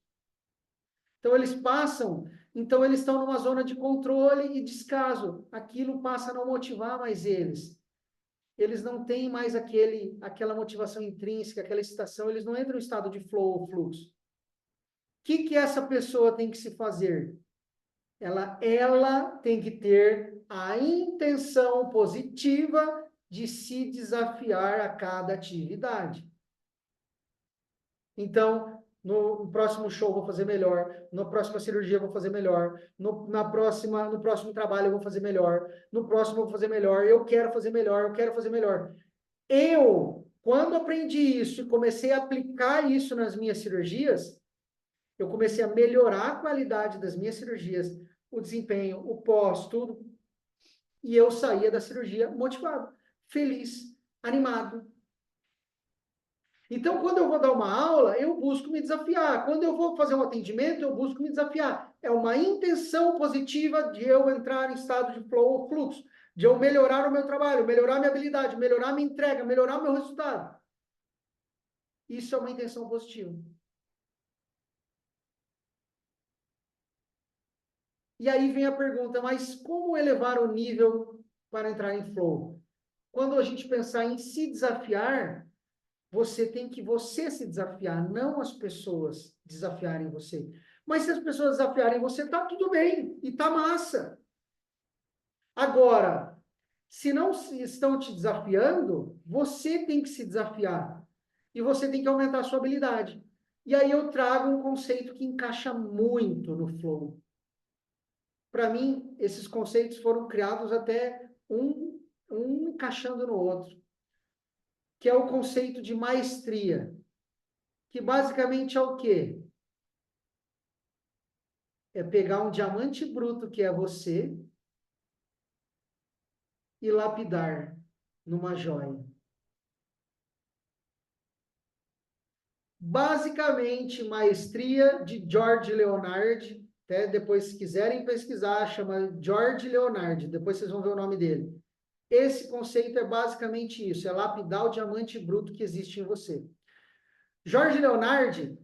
Então, eles passam, então eles estão numa zona de controle e descaso. Aquilo passa a não motivar mais eles. Eles não têm mais aquela motivação intrínseca, aquela excitação, eles não entram em estado de flow ou fluxo. O que essa pessoa tem que se fazer? Ela tem que ter a intenção positiva de se desafiar a cada atividade. Então, no próximo show eu vou fazer melhor, na próxima cirurgia eu vou fazer melhor, no próximo trabalho eu vou fazer melhor, no próximo eu vou fazer melhor, eu quero fazer melhor, eu quero fazer melhor. Quando aprendi isso e comecei a aplicar isso nas minhas cirurgias, eu comecei a melhorar a qualidade das minhas cirurgias, o desempenho, o pós, tudo. E eu saía da cirurgia motivado, feliz, animado. Então, quando eu vou dar uma aula, eu busco me desafiar. Quando eu vou fazer um atendimento, eu busco me desafiar. É uma intenção positiva de eu entrar em estado de flow ou fluxo, de eu melhorar o meu trabalho, melhorar minha habilidade, melhorar minha entrega, melhorar meu resultado. Isso é uma intenção positiva. E aí vem a pergunta, mas como elevar o nível para entrar em flow? Quando a gente pensar em se desafiar, você tem que se desafiar, não as pessoas desafiarem você. Mas se as pessoas desafiarem você, tá tudo bem e tá massa. Agora, se não estão te desafiando, você tem que se desafiar. E você tem que aumentar a sua habilidade. E aí eu trago um conceito que encaixa muito no flow. Para mim, esses conceitos foram criados até um encaixando no outro, que é o conceito de maestria, que basicamente é o quê? É pegar um diamante bruto, que é você, e lapidar numa joia. Basicamente, maestria de George Leonard, até depois, se quiserem pesquisar, chama George Leonard, depois vocês vão ver o nome dele. Esse conceito é basicamente isso, é lapidar o diamante bruto que existe em você. Jorge Leonard,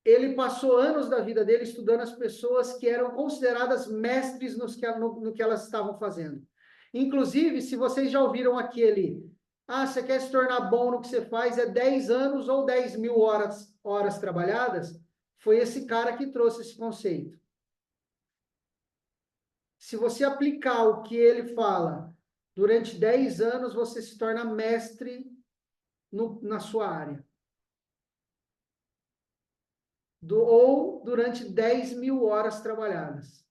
ele passou anos da vida dele estudando as pessoas que eram consideradas mestres no que elas estavam fazendo. Inclusive, se vocês já ouviram aquele, você quer se tornar bom no que você faz, é 10 anos ou 10.000 horas trabalhadas, foi esse cara que trouxe esse conceito. Se você aplicar o que ele fala, durante 10 anos você se torna mestre na sua área. Ou durante 10.000 horas trabalhadas.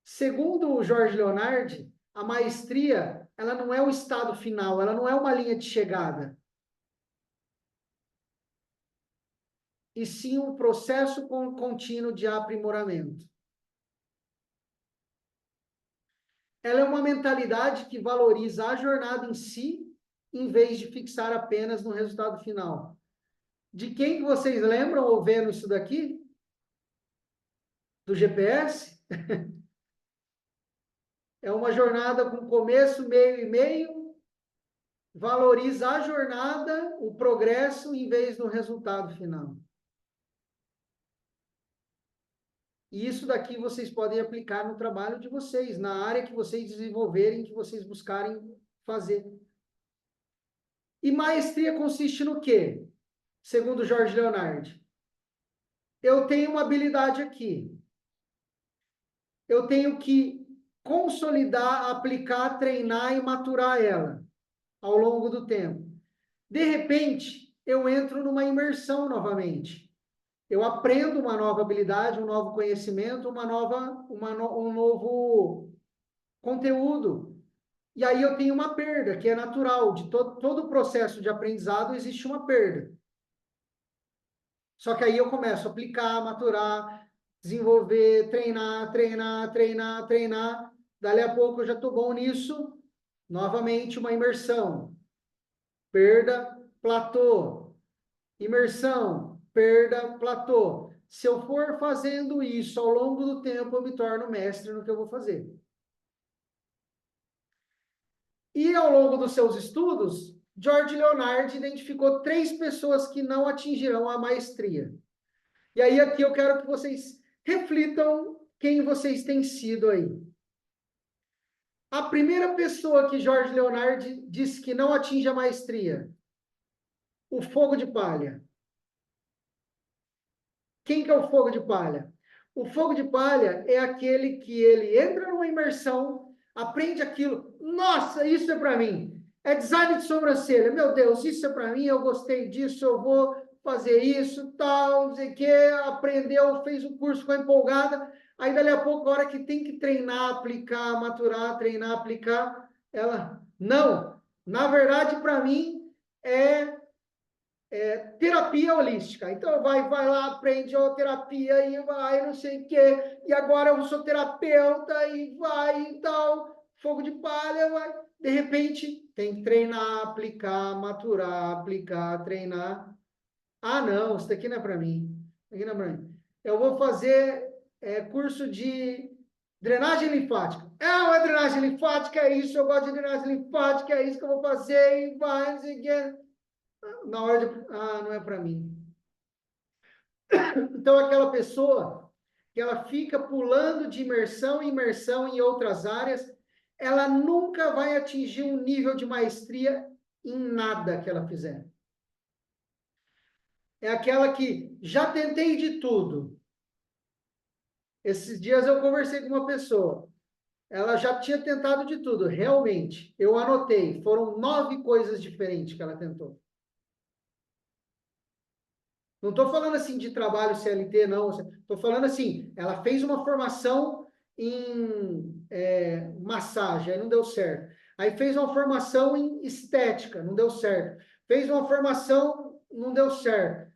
Segundo o Jorge Leonard, a maestria, ela não é o estado final, ela não é uma linha de chegada. e sim um processo contínuo de aprimoramento. Ela é uma mentalidade que valoriza a jornada em si, em vez de fixar apenas no resultado final. De quem que vocês lembram ou vendo isso daqui? Do GPS? É uma jornada com começo, meio e meio. Valoriza a jornada, o progresso, em vez do resultado final. E isso daqui vocês podem aplicar no trabalho de vocês, na área que vocês desenvolverem, que vocês buscarem fazer. E maestria consiste no quê? Segundo Jorge Leonardi. Eu tenho uma habilidade aqui. Eu tenho que consolidar, aplicar, treinar e maturar ela ao longo do tempo. De repente, eu entro numa imersão novamente. Eu aprendo uma nova habilidade, um novo conhecimento, um novo conteúdo. E aí eu tenho uma perda, que é natural. De todo o processo de aprendizado existe uma perda. Só que aí eu começo a aplicar, maturar, desenvolver, treinar, treinar, treinar, treinar. Dali a pouco eu já estou bom nisso. Novamente uma imersão. Perda, platô. Imersão, perda, platô. Se eu for fazendo isso ao longo do tempo, eu me torno mestre no que eu vou fazer. E ao longo dos seus estudos, George Leonardi identificou 3 pessoas que não atingirão a maestria. E aí aqui eu quero que vocês reflitam quem vocês têm sido aí. A primeira pessoa que George Leonardi disse que não atinge a maestria, o fogo de palha. Quem que é o fogo de palha? O fogo de palha é aquele que ele entra numa imersão, aprende aquilo. Nossa, isso é para mim. É design de sobrancelha. Meu Deus, isso é para mim, eu gostei disso, eu vou fazer isso, tal, não sei o quê. Aprendeu, fez o curso, ficou empolgada. Aí, dali a pouco, a hora que tem que treinar, aplicar, maturar, treinar, aplicar, ela, não. Na verdade, para mim, é terapia holística. Então, vai lá, aprende a terapia e vai, não sei o quê. E agora eu sou terapeuta e vai e tal. Fogo de palha, vai. De repente, tem que treinar, aplicar, maturar, aplicar, treinar. Ah, não, isso daqui não é para mim. Isso aqui não é para mim. Eu vou fazer curso de drenagem linfática. É drenagem linfática, é isso, eu gosto de drenagem linfática, é isso que eu vou fazer e vai, não sei o quê. Na hora de. Ah, não é para mim. Então, aquela pessoa que ela fica pulando de imersão em imersão em outras áreas, ela nunca vai atingir um nível de maestria em nada que ela fizer. É aquela que já tentei de tudo. Esses dias eu conversei com uma pessoa. Ela já tinha tentado de tudo, realmente. Eu anotei, foram 9 coisas diferentes que ela tentou. Não estou falando assim de trabalho CLT, não. Estou falando assim, ela fez uma formação em massagem, aí não deu certo. Aí fez uma formação em estética, não deu certo. Fez uma formação, não deu certo.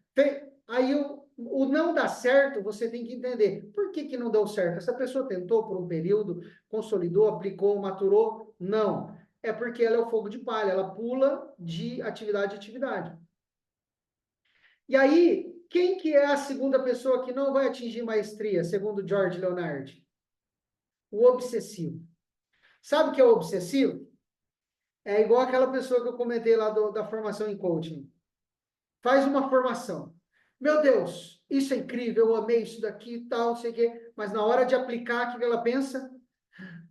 Aí o não dá certo, você tem que entender. Por que não deu certo? Essa pessoa tentou por um período, consolidou, aplicou, maturou? Não. É porque ela é o fogo de palha, ela pula de atividade em atividade. E aí, quem que é a segunda pessoa que não vai atingir maestria, segundo George Leonardi? O obsessivo. Sabe o que é o obsessivo? É igual aquela pessoa que eu comentei lá da formação em coaching. Faz uma formação. Meu Deus, isso é incrível, eu amei isso daqui e tal, sei o quê. Mas na hora de aplicar, o que ela pensa?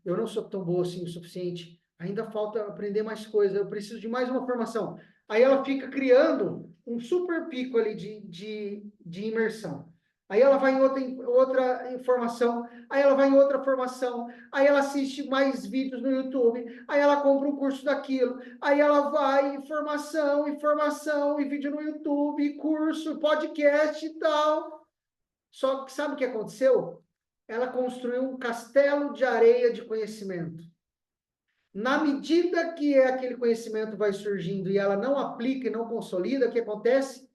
Eu não sou tão boa assim o suficiente. Ainda falta aprender mais coisas, eu preciso de mais uma formação. Aí ela fica criando um super pico ali de imersão. Aí ela vai em outra informação, aí ela vai em outra formação, aí ela assiste mais vídeos no YouTube, aí ela compra um curso daquilo, aí ela vai em formação, e vídeo no YouTube, e curso, podcast e tal. Só que sabe o que aconteceu? Ela construiu um castelo de areia de conhecimento. Na medida que aquele conhecimento vai surgindo e ela não aplica e não consolida, o que acontece?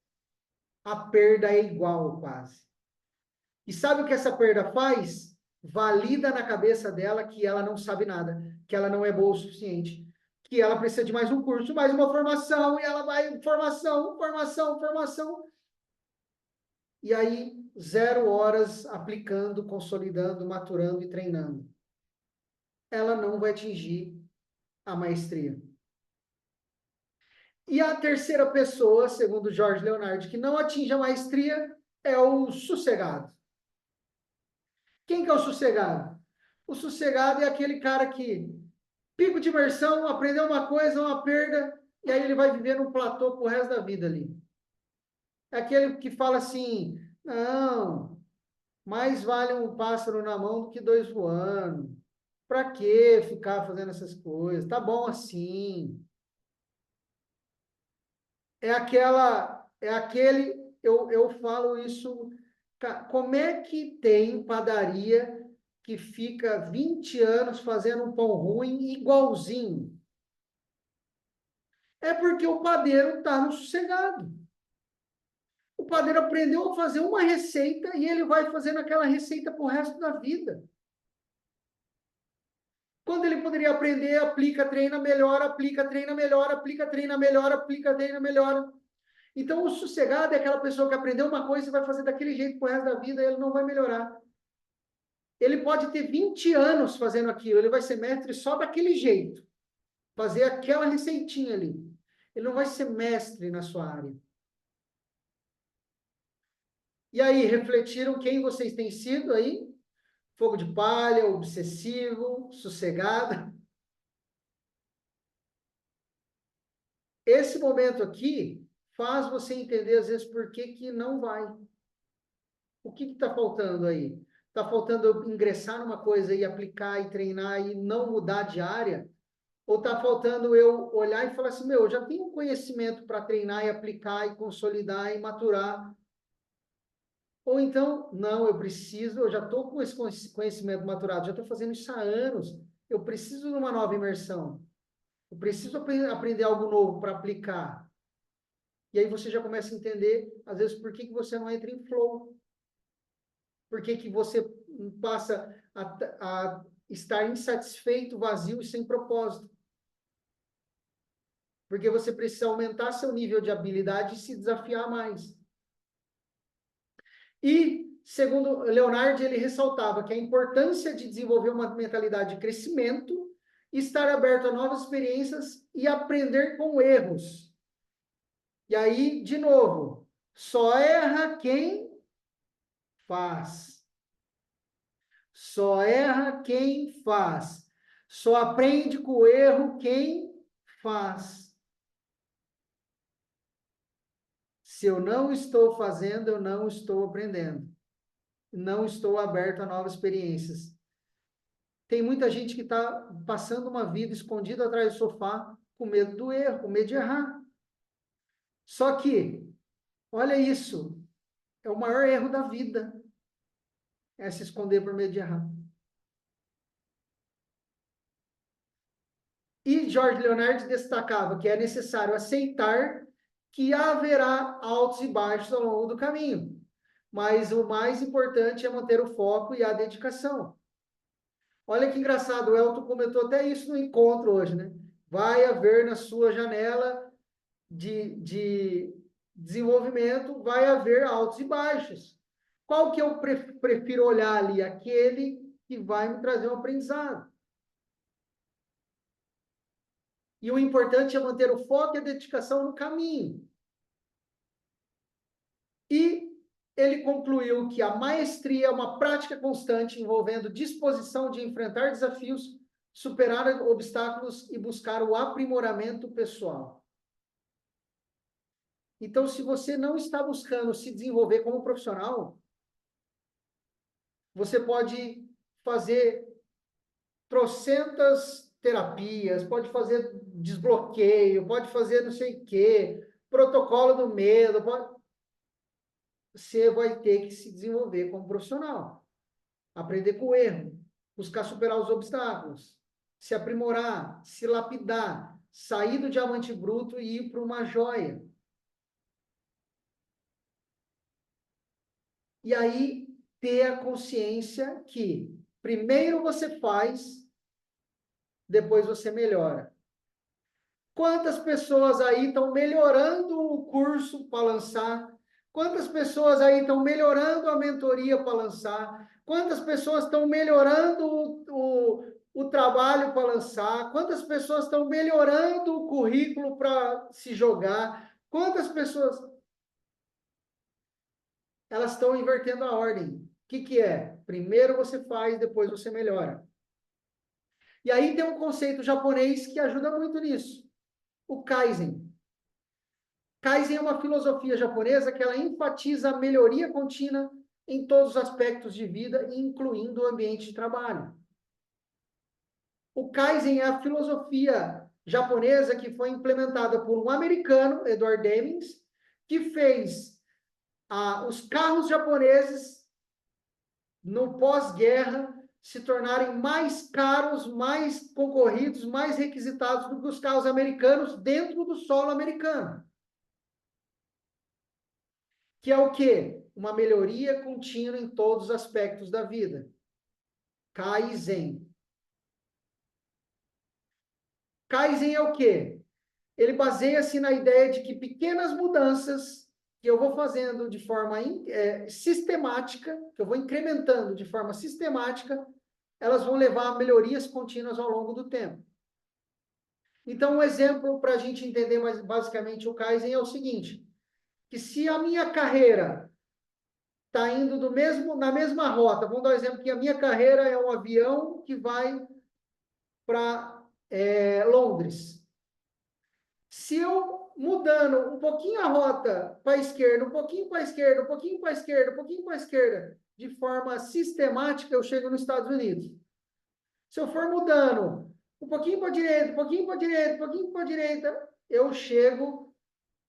a perda é igual, quase. E sabe o que essa perda faz? Valida na cabeça dela que ela não sabe nada, que ela não é boa o suficiente, que ela precisa de mais um curso, mais uma formação, e ela vai, formação, formação, formação. E aí, 0 horas aplicando, consolidando, maturando e treinando. Ela não vai atingir a maestria. E a terceira pessoa, segundo Jorge Leonardo, que não atinge a maestria é o sossegado. Quem que é o sossegado? O sossegado é aquele cara que, pico de imersão, aprendeu uma coisa, uma perda, e aí ele vai viver num platô pro resto da vida ali. É aquele que fala assim, não, mais vale um pássaro na mão do que dois voando. Para que ficar fazendo essas coisas? Tá bom assim. Eu falo isso, como é que tem padaria que fica 20 anos fazendo um pão ruim igualzinho? É porque o padeiro está no sossegado. O padeiro aprendeu a fazer uma receita e ele vai fazendo aquela receita para o resto da vida. Quando ele poderia aprender, aplica, treina, melhora, aplica, treina, melhora, aplica, treina, melhora, aplica, treina, melhora. Então, o sossegado é aquela pessoa que aprendeu uma coisa e vai fazer daquele jeito pro resto da vida e ele não vai melhorar. Ele pode ter 20 anos fazendo aquilo, ele vai ser mestre só daquele jeito, fazer aquela receitinha ali. Ele não vai ser mestre na sua área. E aí, refletiram quem vocês têm sido aí? Fogo de palha, obsessivo, sossegado. Esse momento aqui faz você entender, às vezes, por que que não vai. O que está faltando aí? Está faltando eu ingressar numa coisa e aplicar e treinar e não mudar de área? Ou está faltando eu olhar e falar assim, meu, eu já tenho conhecimento para treinar e aplicar e consolidar e maturar. Ou então, não, eu já estou com esse conhecimento maturado, já estou fazendo isso há anos. Eu preciso de uma nova imersão. Eu preciso aprender algo novo para aplicar. E aí você já começa a entender, às vezes, por que que você não entra em flow. Por que que você passa a estar insatisfeito, vazio e sem propósito? Porque você precisa aumentar seu nível de habilidade e se desafiar mais. E, segundo Leonardo, ele ressaltava que a importância de desenvolver uma mentalidade de crescimento, estar aberto a novas experiências e aprender com erros. E aí, de novo, só erra quem faz. Só erra quem faz. Só aprende com o erro quem faz. Se eu não estou fazendo, eu não estou aprendendo. Não estou aberto a novas experiências. Tem muita gente que está passando uma vida escondida atrás do sofá, com medo do erro, com medo de errar. Só que, olha isso, é o maior erro da vida, é se esconder por medo de errar. E Jorge Leonardo destacava que é necessário aceitar que haverá altos e baixos ao longo do caminho, mas o mais importante é manter o foco e a dedicação. Olha que engraçado, o Elton comentou até isso no encontro hoje, né? Vai haver na sua janela de desenvolvimento, vai haver altos e baixos. Qual que eu prefiro olhar ali? Aquele que vai me trazer um aprendizado. E o importante é manter o foco e a dedicação no caminho. E ele concluiu que a maestria é uma prática constante envolvendo disposição de enfrentar desafios, superar obstáculos e buscar o aprimoramento pessoal. Então, se você não está buscando se desenvolver como profissional, você pode fazer trocentas terapias, pode fazer desbloqueio, pode fazer não sei o quê, protocolo do medo, você vai ter que se desenvolver como profissional, aprender com o erro, buscar superar os obstáculos, se aprimorar, se lapidar, sair do diamante bruto e ir para uma joia. E aí, ter a consciência que primeiro você faz, depois você melhora. Quantas pessoas aí estão melhorando o curso para lançar? Quantas pessoas aí estão melhorando a mentoria para lançar? Quantas pessoas estão melhorando o trabalho para lançar? Quantas pessoas estão melhorando o currículo para se jogar? Quantas pessoas? Elas estão invertendo a ordem. O que é? Primeiro você faz, depois você melhora. E aí tem um conceito japonês que ajuda muito nisso. O Kaizen. Kaizen é uma filosofia japonesa que ela enfatiza a melhoria contínua em todos os aspectos de vida, incluindo o ambiente de trabalho. O Kaizen é a filosofia japonesa que foi implementada por um americano, Edward Demings, que fez os carros japoneses no pós-guerra se tornarem mais caros, mais concorridos, mais requisitados do que os carros americanos dentro do solo americano. Que é o quê? Uma melhoria contínua em todos os aspectos da vida. Kaizen. Kaizen é o quê? Ele baseia-se na ideia de que pequenas mudanças que eu vou fazendo de forma sistemática, que eu vou incrementando de forma sistemática, elas vão levar a melhorias contínuas ao longo do tempo. Então, um exemplo para a gente entender mais basicamente o Kaizen é o seguinte, que se a minha carreira está indo na mesma rota, vamos dar um exemplo que a minha carreira é um avião que vai para Londres. Se eu mudando um pouquinho a rota para a esquerda, um pouquinho para a esquerda, um pouquinho para a esquerda, um pouquinho para a esquerda, de forma sistemática, eu chego nos Estados Unidos. Se eu for mudando um pouquinho para a direita, um pouquinho para a direita, um pouquinho para a direita, eu chego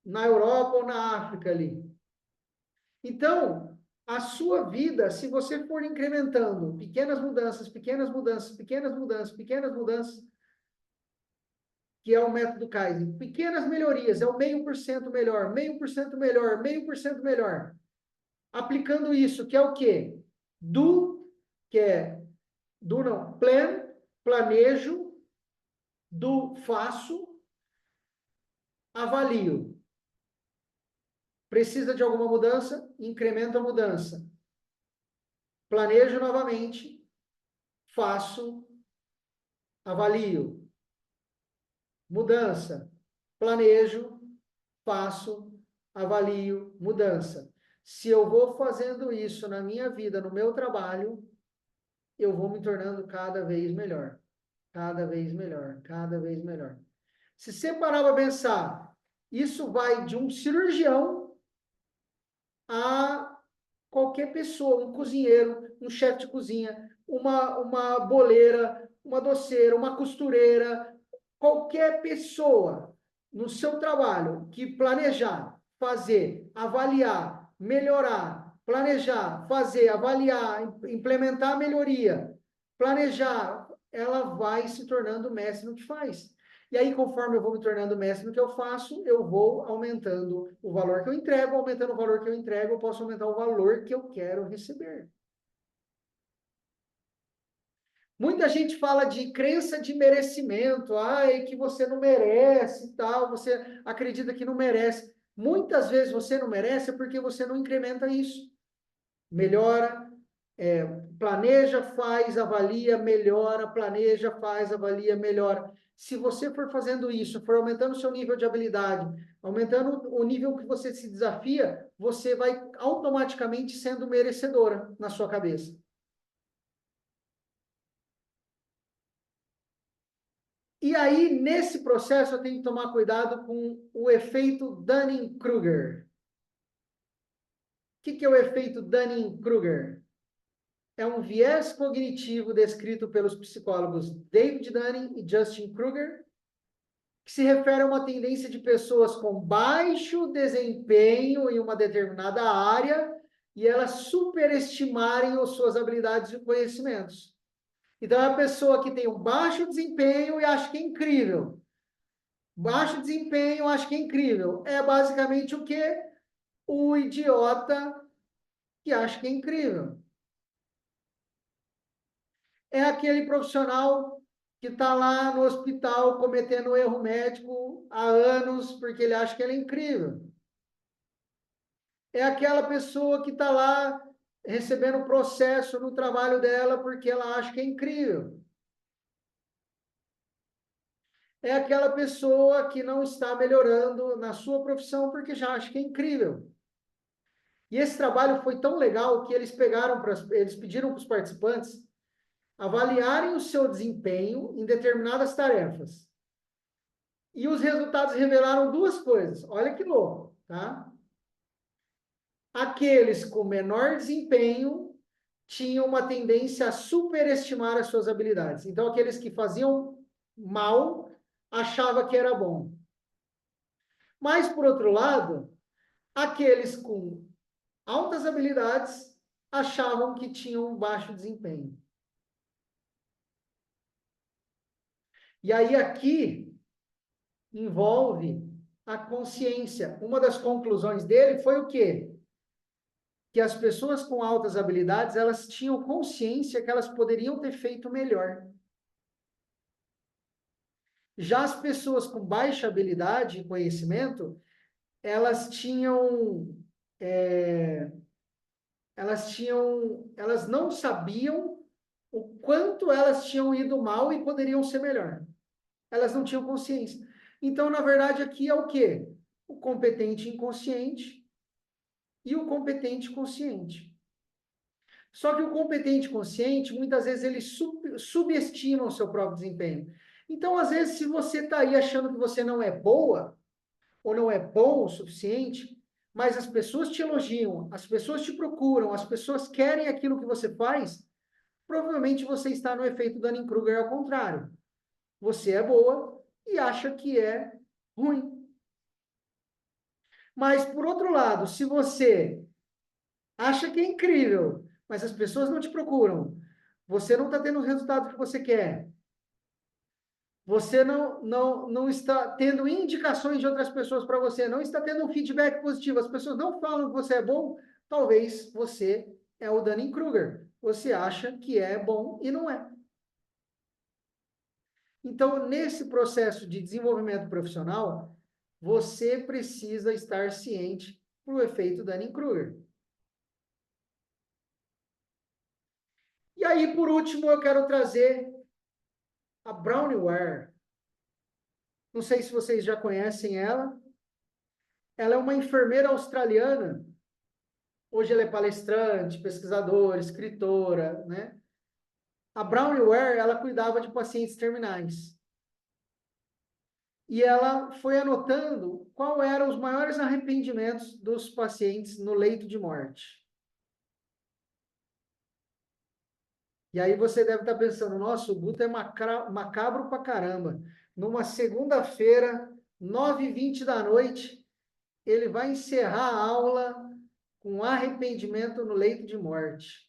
na Europa ou na África ali. Então, a sua vida, se você for incrementando pequenas mudanças, pequenas mudanças, pequenas mudanças, pequenas mudanças, que é o método Kaizen, pequenas melhorias, é o 0,5% melhor, 0,5% melhor, 0,5% melhor. Aplicando isso, que é o quê? Que é planejo, faço, avalio. Precisa de alguma mudança? Incremento a mudança. Planejo novamente, faço, avalio. Mudança. Planejo, faço, avalio, mudança. Se eu vou fazendo isso na minha vida, no meu trabalho, eu vou me tornando cada vez melhor. Cada vez melhor, cada vez melhor. Se você parar para pensar, isso vai de um cirurgião a qualquer pessoa, um cozinheiro, um chefe de cozinha, uma boleira, uma doceira, uma costureira, qualquer pessoa no seu trabalho que planejar, fazer, avaliar, melhorar, planejar, fazer, avaliar, implementar a melhoria, planejar, ela vai se tornando mestre no que faz. E aí, conforme eu vou me tornando mestre no que eu faço, eu vou aumentando o valor que eu entrego, aumentando o valor que eu entrego, eu posso aumentar o valor que eu quero receber. Muita gente fala de crença de merecimento, é que você não merece e tal, você acredita que não merece. Muitas vezes você não merece porque você não incrementa isso. Melhora, planeja, faz, avalia, melhora, planeja, faz, avalia, melhora. Se você for fazendo isso, for aumentando o seu nível de habilidade, aumentando o nível que você se desafia, você vai automaticamente sendo merecedora na sua cabeça. E aí, nesse processo, eu tenho que tomar cuidado com o efeito Dunning-Kruger. O que é o efeito Dunning-Kruger? É um viés cognitivo descrito pelos psicólogos David Dunning e Justin Kruger, que se refere a uma tendência de pessoas com baixo desempenho em uma determinada área e elas superestimarem as suas habilidades e conhecimentos. Então, é a pessoa que tem um baixo desempenho e acha que é incrível. Baixo desempenho, acha que é incrível. É basicamente o quê? O idiota que acha que é incrível. É aquele profissional que está lá no hospital cometendo erro médico há anos porque ele acha que ele é incrível. É aquela pessoa que está lá recebendo processo no trabalho dela porque ela acha que é incrível. É aquela pessoa que não está melhorando na sua profissão porque já acha que é incrível. E esse trabalho foi tão legal que eles pediram para os participantes avaliarem o seu desempenho em determinadas tarefas. E os resultados revelaram duas coisas. Olha que louco, tá? Aqueles com menor desempenho tinham uma tendência a superestimar as suas habilidades. Então, aqueles que faziam mal achavam que era bom. Mas, por outro lado, aqueles com altas habilidades achavam que tinham baixo desempenho. E aí, aqui, envolve a consciência. Uma das conclusões dele foi o quê? Que as pessoas com altas habilidades, elas tinham consciência que elas poderiam ter feito melhor. Já as pessoas com baixa habilidade e conhecimento, elas tinham, é, elas não sabiam o quanto elas tinham ido mal e poderiam ser melhor. Elas não tinham consciência. Então, na verdade, aqui é o quê? O competente inconsciente e o competente consciente. Só que o competente consciente, muitas vezes, ele subestima o seu próprio desempenho. Então, às vezes, se você está aí achando que você não é boa, ou não é bom o suficiente, mas as pessoas te elogiam, as pessoas te procuram, as pessoas querem aquilo que você faz, provavelmente você está no efeito Dunning-Kruger ao contrário. Você é boa e acha que é ruim. Mas, por outro lado, se você acha que é incrível, mas as pessoas não te procuram, você não está tendo o resultado que você quer, você não está tendo indicações de outras pessoas para você, não está tendo um feedback positivo, as pessoas não falam que você é bom, talvez você é o Dunning-Kruger. Você acha que é bom e não é. Então, nesse processo de desenvolvimento profissional, você precisa estar ciente do efeito Dunning-Kruger. E aí, por último, eu quero trazer a Bronnie Ware. Não sei se vocês já conhecem ela. Ela é uma enfermeira australiana. Hoje ela é palestrante, pesquisadora, escritora, né? A Bronnie Ware, ela cuidava de pacientes terminais. E ela foi anotando qual eram os maiores arrependimentos dos pacientes no leito de morte. E aí você deve estar pensando, nossa, o Guto é macabro pra caramba. Numa segunda-feira, 9h20 da noite, ele vai encerrar a aula com arrependimento no leito de morte.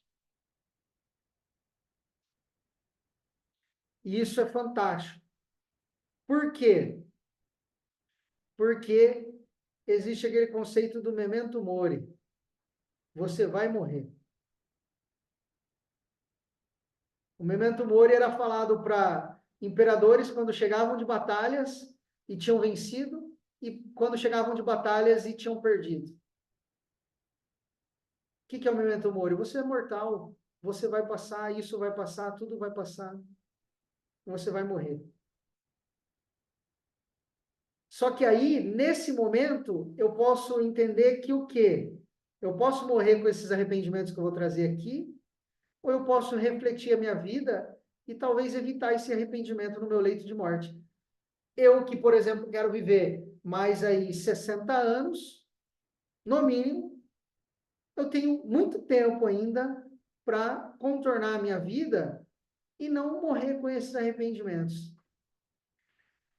E isso é fantástico. Por quê? Porque existe aquele conceito do memento mori. Você vai morrer. O memento mori era falado para imperadores quando chegavam de batalhas e tinham vencido, e quando chegavam de batalhas e tinham perdido. O que é o memento mori? Você é mortal. Você vai passar, isso vai passar, tudo vai passar. Você vai morrer. Só que aí, nesse momento, eu posso entender que o quê? Eu posso morrer com esses arrependimentos que eu vou trazer aqui, ou eu posso refletir a minha vida e talvez evitar esse arrependimento no meu leito de morte. Eu que, por exemplo, quero viver mais aí 60 anos, no mínimo, eu tenho muito tempo ainda para contornar a minha vida e não morrer com esses arrependimentos.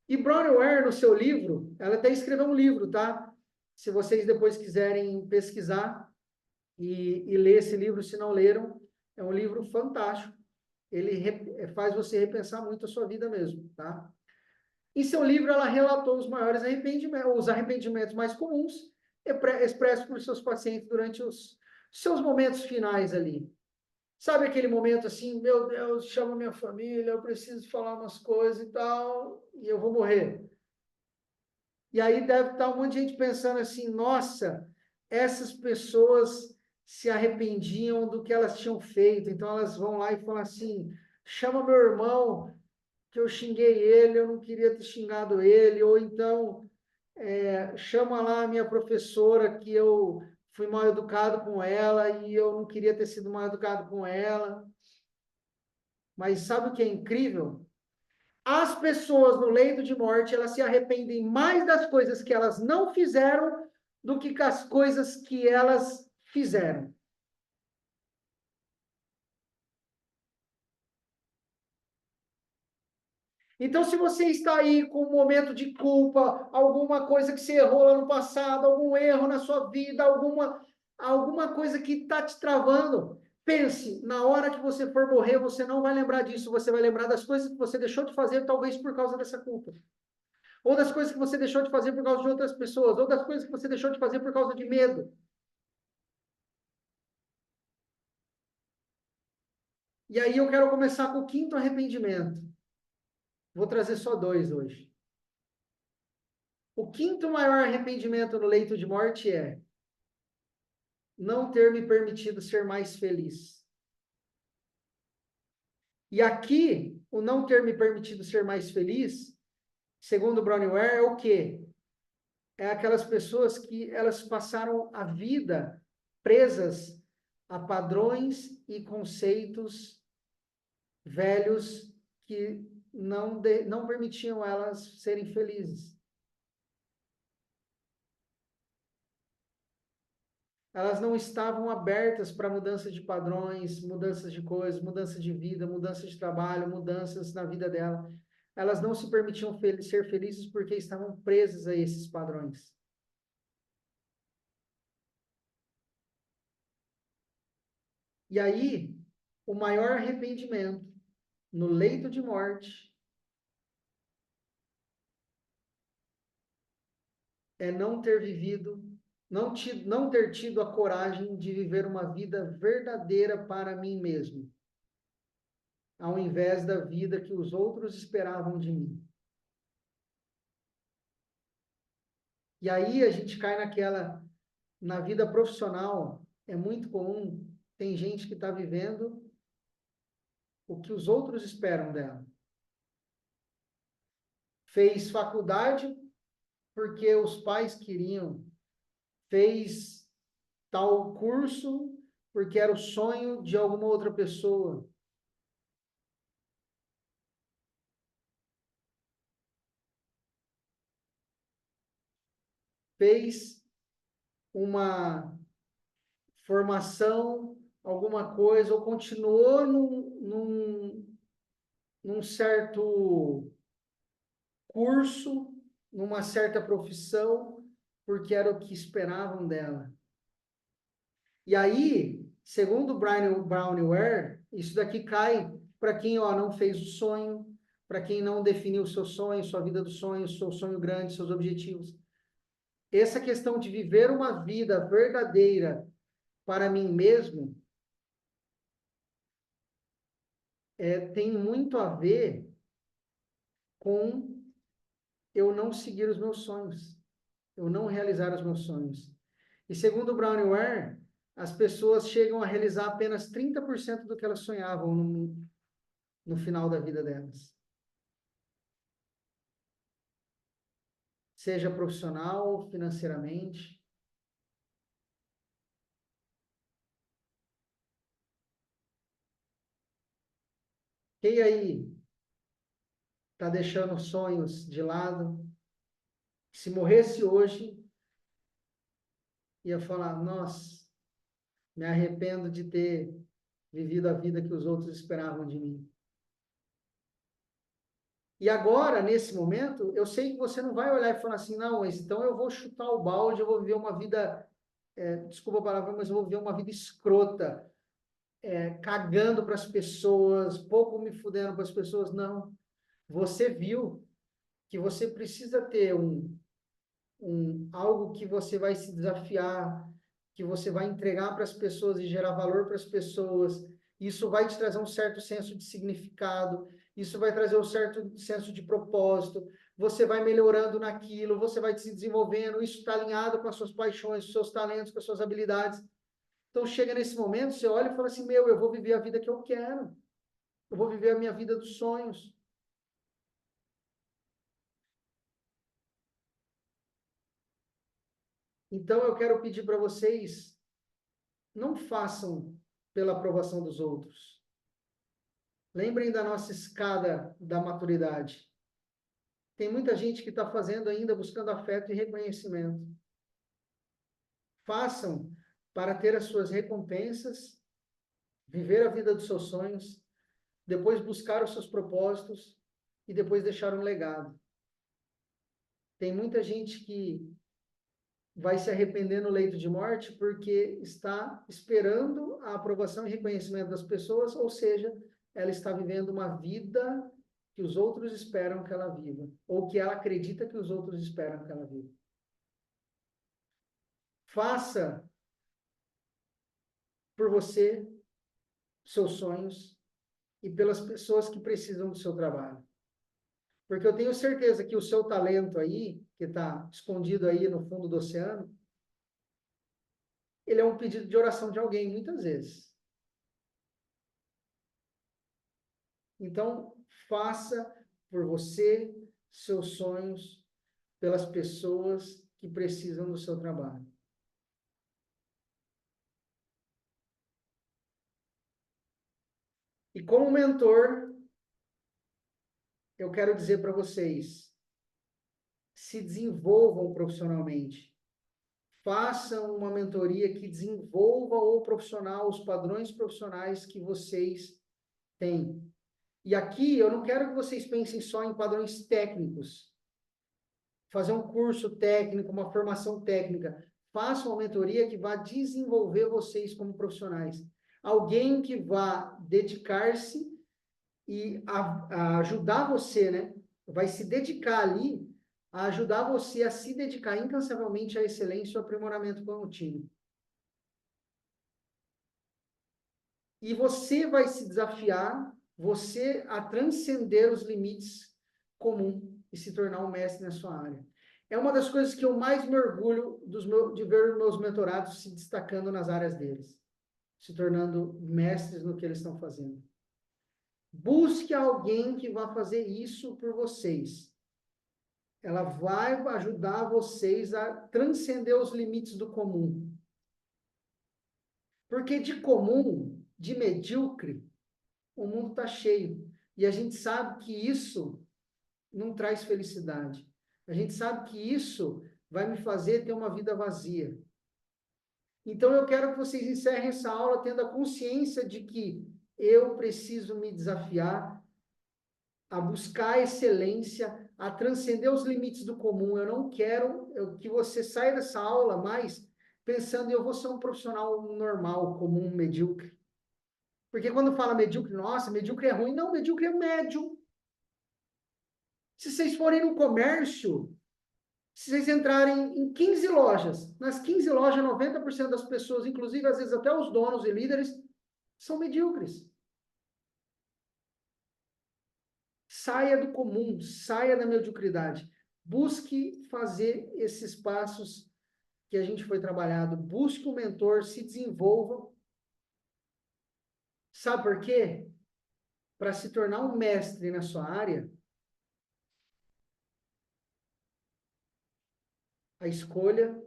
E Bronnie Ware, no seu livro, ela até escreveu um livro, tá? Se vocês depois quiserem pesquisar e ler esse livro, se não leram, é um livro fantástico. Ele faz você repensar muito a sua vida mesmo, tá? Em seu livro, ela relatou os arrependimentos mais comuns expressos por seus pacientes durante Seus momentos finais ali. Sabe aquele momento assim, meu Deus, chama minha família, eu preciso falar umas coisas e tal, e eu vou morrer. E aí deve estar um monte de gente pensando assim, nossa, essas pessoas se arrependiam do que elas tinham feito, então elas vão lá e falam assim, chama meu irmão, que eu xinguei ele, eu não queria ter xingado ele, ou então chama lá a minha professora que eu fui mal educado com ela e eu não queria ter sido mal educado com ela. Mas sabe o que é incrível? As pessoas no leito de morte, elas se arrependem mais das coisas que elas não fizeram do que das coisas que elas fizeram. Então, se você está aí com um momento de culpa, alguma coisa que você errou lá no passado, algum erro na sua vida, alguma coisa que está te travando, pense, na hora que você for morrer, você não vai lembrar disso, você vai lembrar das coisas que você deixou de fazer, talvez por causa dessa culpa. Ou das coisas que você deixou de fazer por causa de outras pessoas, ou das coisas que você deixou de fazer por causa de medo. E aí eu quero começar com o quinto arrependimento. Vou trazer só dois hoje. O quinto maior arrependimento no leito de morte é não ter me permitido ser mais feliz. E aqui, o não ter me permitido ser mais feliz, segundo Brownie Ware, é o quê? É aquelas pessoas que elas passaram a vida presas a padrões e conceitos velhos que não permitiam elas serem felizes. Elas não estavam abertas para mudança de padrões, mudanças de coisas, mudança de vida, mudança de trabalho, mudanças na vida dela. Elas não se permitiam ser felizes porque estavam presas a esses padrões. E aí, o maior arrependimento no leito de morte é não ter vivido, não ter tido a coragem de viver uma vida verdadeira para mim mesmo, ao invés da vida que os outros esperavam de mim. E aí a gente cai na vida profissional, é muito comum, tem gente que está vivendo o que os outros esperam dela. Fez faculdade porque os pais queriam, fez tal curso porque era o sonho de alguma outra pessoa. Fez uma formação, alguma coisa, ou continuou num certo curso, numa certa profissão, porque era o que esperavam dela. E aí, segundo Brownie Ware, isso daqui cai para quem não fez o sonho, para quem não definiu o seu sonho, sua vida do sonho, seu sonho grande, seus objetivos. Essa questão de viver uma vida verdadeira para mim mesmo tem muito a ver com eu não seguir os meus sonhos, eu não realizar os meus sonhos. E segundo o Brownie Ware, as pessoas chegam a realizar apenas 30% do que elas sonhavam no final da vida delas. Seja profissional, financeiramente. Quem aí está deixando sonhos de lado? Se morresse hoje, ia falar, nossa, me arrependo de ter vivido a vida que os outros esperavam de mim. E agora, nesse momento, eu sei que você não vai olhar e falar assim, não, mas então eu vou chutar o balde, eu vou viver uma vida, desculpa a palavra, mas eu vou viver uma vida escrota, cagando para as pessoas, pouco me fudendo para as pessoas. Não. Você viu que você precisa ter algo que você vai se desafiar, que você vai entregar para as pessoas e gerar valor para as pessoas, isso vai te trazer um certo senso de significado, isso vai trazer um certo senso de propósito, você vai melhorando naquilo, você vai se desenvolvendo, isso está alinhado com as suas paixões, com os seus talentos, com as suas habilidades. Então, chega nesse momento, você olha e fala assim, meu, eu vou viver a vida que eu quero, eu vou viver a minha vida dos sonhos. Então, eu quero pedir para vocês, não façam pela aprovação dos outros. Lembrem da nossa escada da maturidade. Tem muita gente que está fazendo ainda, buscando afeto e reconhecimento. Façam para ter as suas recompensas, viver a vida dos seus sonhos, depois buscar os seus propósitos e depois deixar um legado. Tem muita gente que vai se arrepender no leito de morte porque está esperando a aprovação e reconhecimento das pessoas, ou seja, ela está vivendo uma vida que os outros esperam que ela viva, ou que ela acredita que os outros esperam que ela viva. Faça por você, seus sonhos, e pelas pessoas que precisam do seu trabalho. Porque eu tenho certeza que o seu talento aí, que está escondido aí no fundo do oceano, ele é um pedido de oração de alguém, muitas vezes. Então, faça por você, seus sonhos, pelas pessoas que precisam do seu trabalho. E como mentor, eu quero dizer para vocês, se desenvolvam profissionalmente. Façam uma mentoria que desenvolva o profissional, os padrões profissionais que vocês têm. E aqui eu não quero que vocês pensem só em padrões técnicos. Fazer um curso técnico, uma formação técnica. Façam uma mentoria que vá desenvolver vocês como profissionais. Alguém que vá dedicar-se e a ajudar você, né? Vai se dedicar ali a ajudar você a se dedicar incansavelmente à excelência e ao aprimoramento contínuo. E você vai se desafiar, você a transcender os limites comuns e se tornar um mestre na sua área. É uma das coisas que eu mais me orgulho de ver os meus mentorados se destacando nas áreas deles, se tornando mestres no que eles estão fazendo. Busque alguém que vá fazer isso por vocês. Ela vai ajudar vocês a transcender os limites do comum. Porque de comum, de medíocre, o mundo está cheio. E a gente sabe que isso não traz felicidade. A gente sabe que isso vai me fazer ter uma vida vazia. Então eu quero que vocês encerrem essa aula tendo a consciência de que eu preciso me desafiar a buscar a excelência, a transcender os limites do comum. Eu não quero que você saia dessa aula mais pensando eu vou ser um profissional normal, comum, medíocre. Porque quando fala medíocre, nossa, medíocre é ruim. Não, medíocre é médio. Se vocês forem no comércio, se vocês entrarem em 15 lojas, nas 15 lojas, 90% das pessoas, inclusive às vezes até os donos e líderes, são medíocres. Saia do comum, saia da mediocridade. Busque fazer esses passos que a gente foi trabalhado. Busque um mentor, se desenvolva. Sabe por quê? Para se tornar um mestre na sua área, a escolha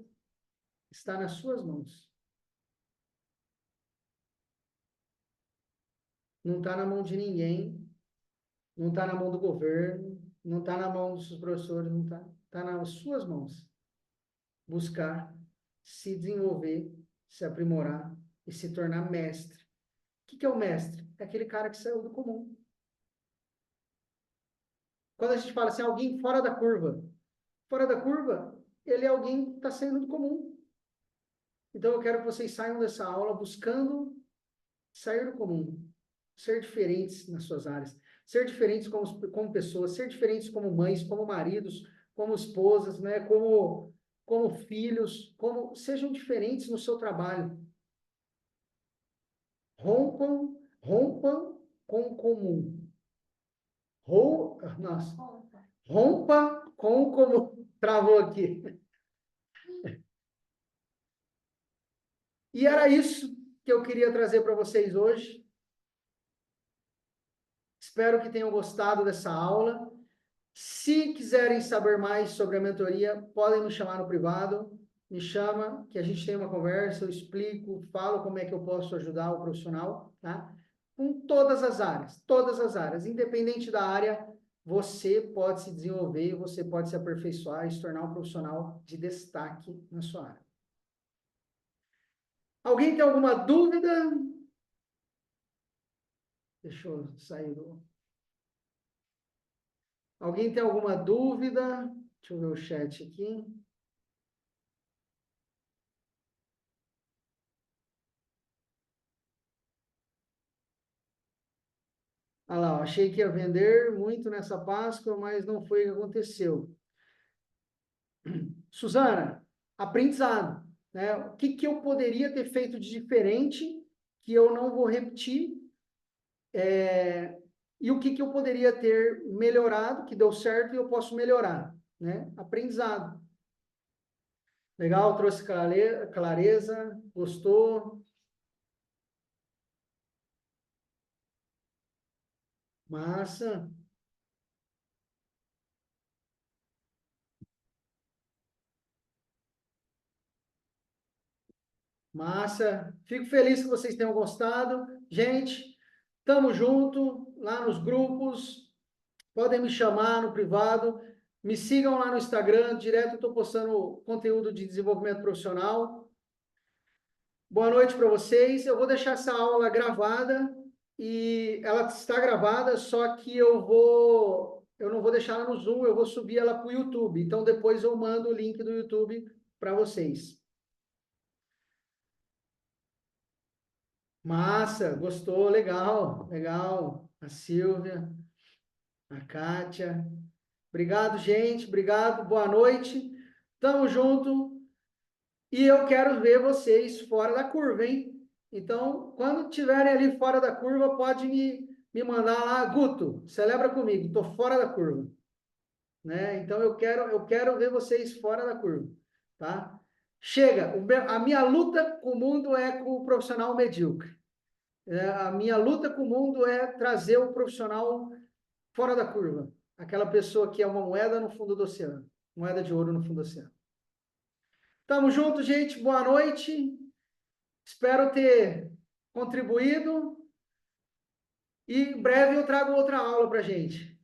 está nas suas mãos. Não está na mão de ninguém, não está na mão do governo, não está na mão dos seus professores, não está. Está nas suas mãos. Buscar, se desenvolver, se aprimorar e se tornar mestre. O que é o mestre? É aquele cara que saiu do comum. Quando a gente fala assim, alguém fora da curva, ele é alguém que está saindo do comum. Então eu quero que vocês saiam dessa aula buscando sair do comum, ser diferentes nas suas áreas, ser diferentes como pessoas, ser diferentes como mães, como maridos, como esposas, né? como filhos, como sejam diferentes no seu trabalho. Rompam com o comum. Nossa. Rompa com o comum. Travou aqui. E era isso que eu queria trazer para vocês hoje. Espero que tenham gostado dessa aula. Se quiserem saber mais sobre a mentoria, podem me chamar no privado. Me chama, que a gente tem uma conversa, eu explico, falo como é que eu posso ajudar o profissional, tá? Com todas as áreas. Independente da área, você pode se desenvolver, você pode se aperfeiçoar e se tornar um profissional de destaque na sua área. Alguém tem alguma dúvida? Deixa eu sair do... Alguém tem alguma dúvida? Deixa eu ver o chat aqui. Ah lá, achei que ia vender muito nessa Páscoa, mas não foi o que aconteceu. Suzana, aprendizado, né? O que que eu poderia ter feito de diferente que eu não vou repetir? E o que que eu poderia ter melhorado, que deu certo e eu posso melhorar, né? Aprendizado. Legal, trouxe clareza, gostou? Massa. Massa. Fico feliz que vocês tenham gostado. Gente, tamo junto lá nos grupos. Podem me chamar no privado. Me sigam lá no Instagram. Direto eu estou postando conteúdo de desenvolvimento profissional. Boa noite para vocês. Eu vou deixar essa aula gravada e ela está gravada, só que eu não vou deixar ela no Zoom, eu vou subir ela para o YouTube. Então depois eu mando o link do YouTube para vocês. Massa, gostou, legal, legal. A Silvia, a Kátia. Obrigado, gente, obrigado, boa noite. Tamo junto. E eu quero ver vocês fora da curva, hein? Então, quando estiverem ali fora da curva, pode me mandar lá, Guto, celebra comigo, estou fora da curva. Né? Então, eu quero ver vocês fora da curva, tá? Chega, a minha luta com o mundo é com o profissional medíocre. A minha luta com o mundo é trazer o profissional fora da curva. Aquela pessoa que é uma moeda no fundo do oceano. Moeda de ouro no fundo do oceano. Tamo junto, gente. Boa noite. Espero ter contribuído. E em breve eu trago outra aula para gente.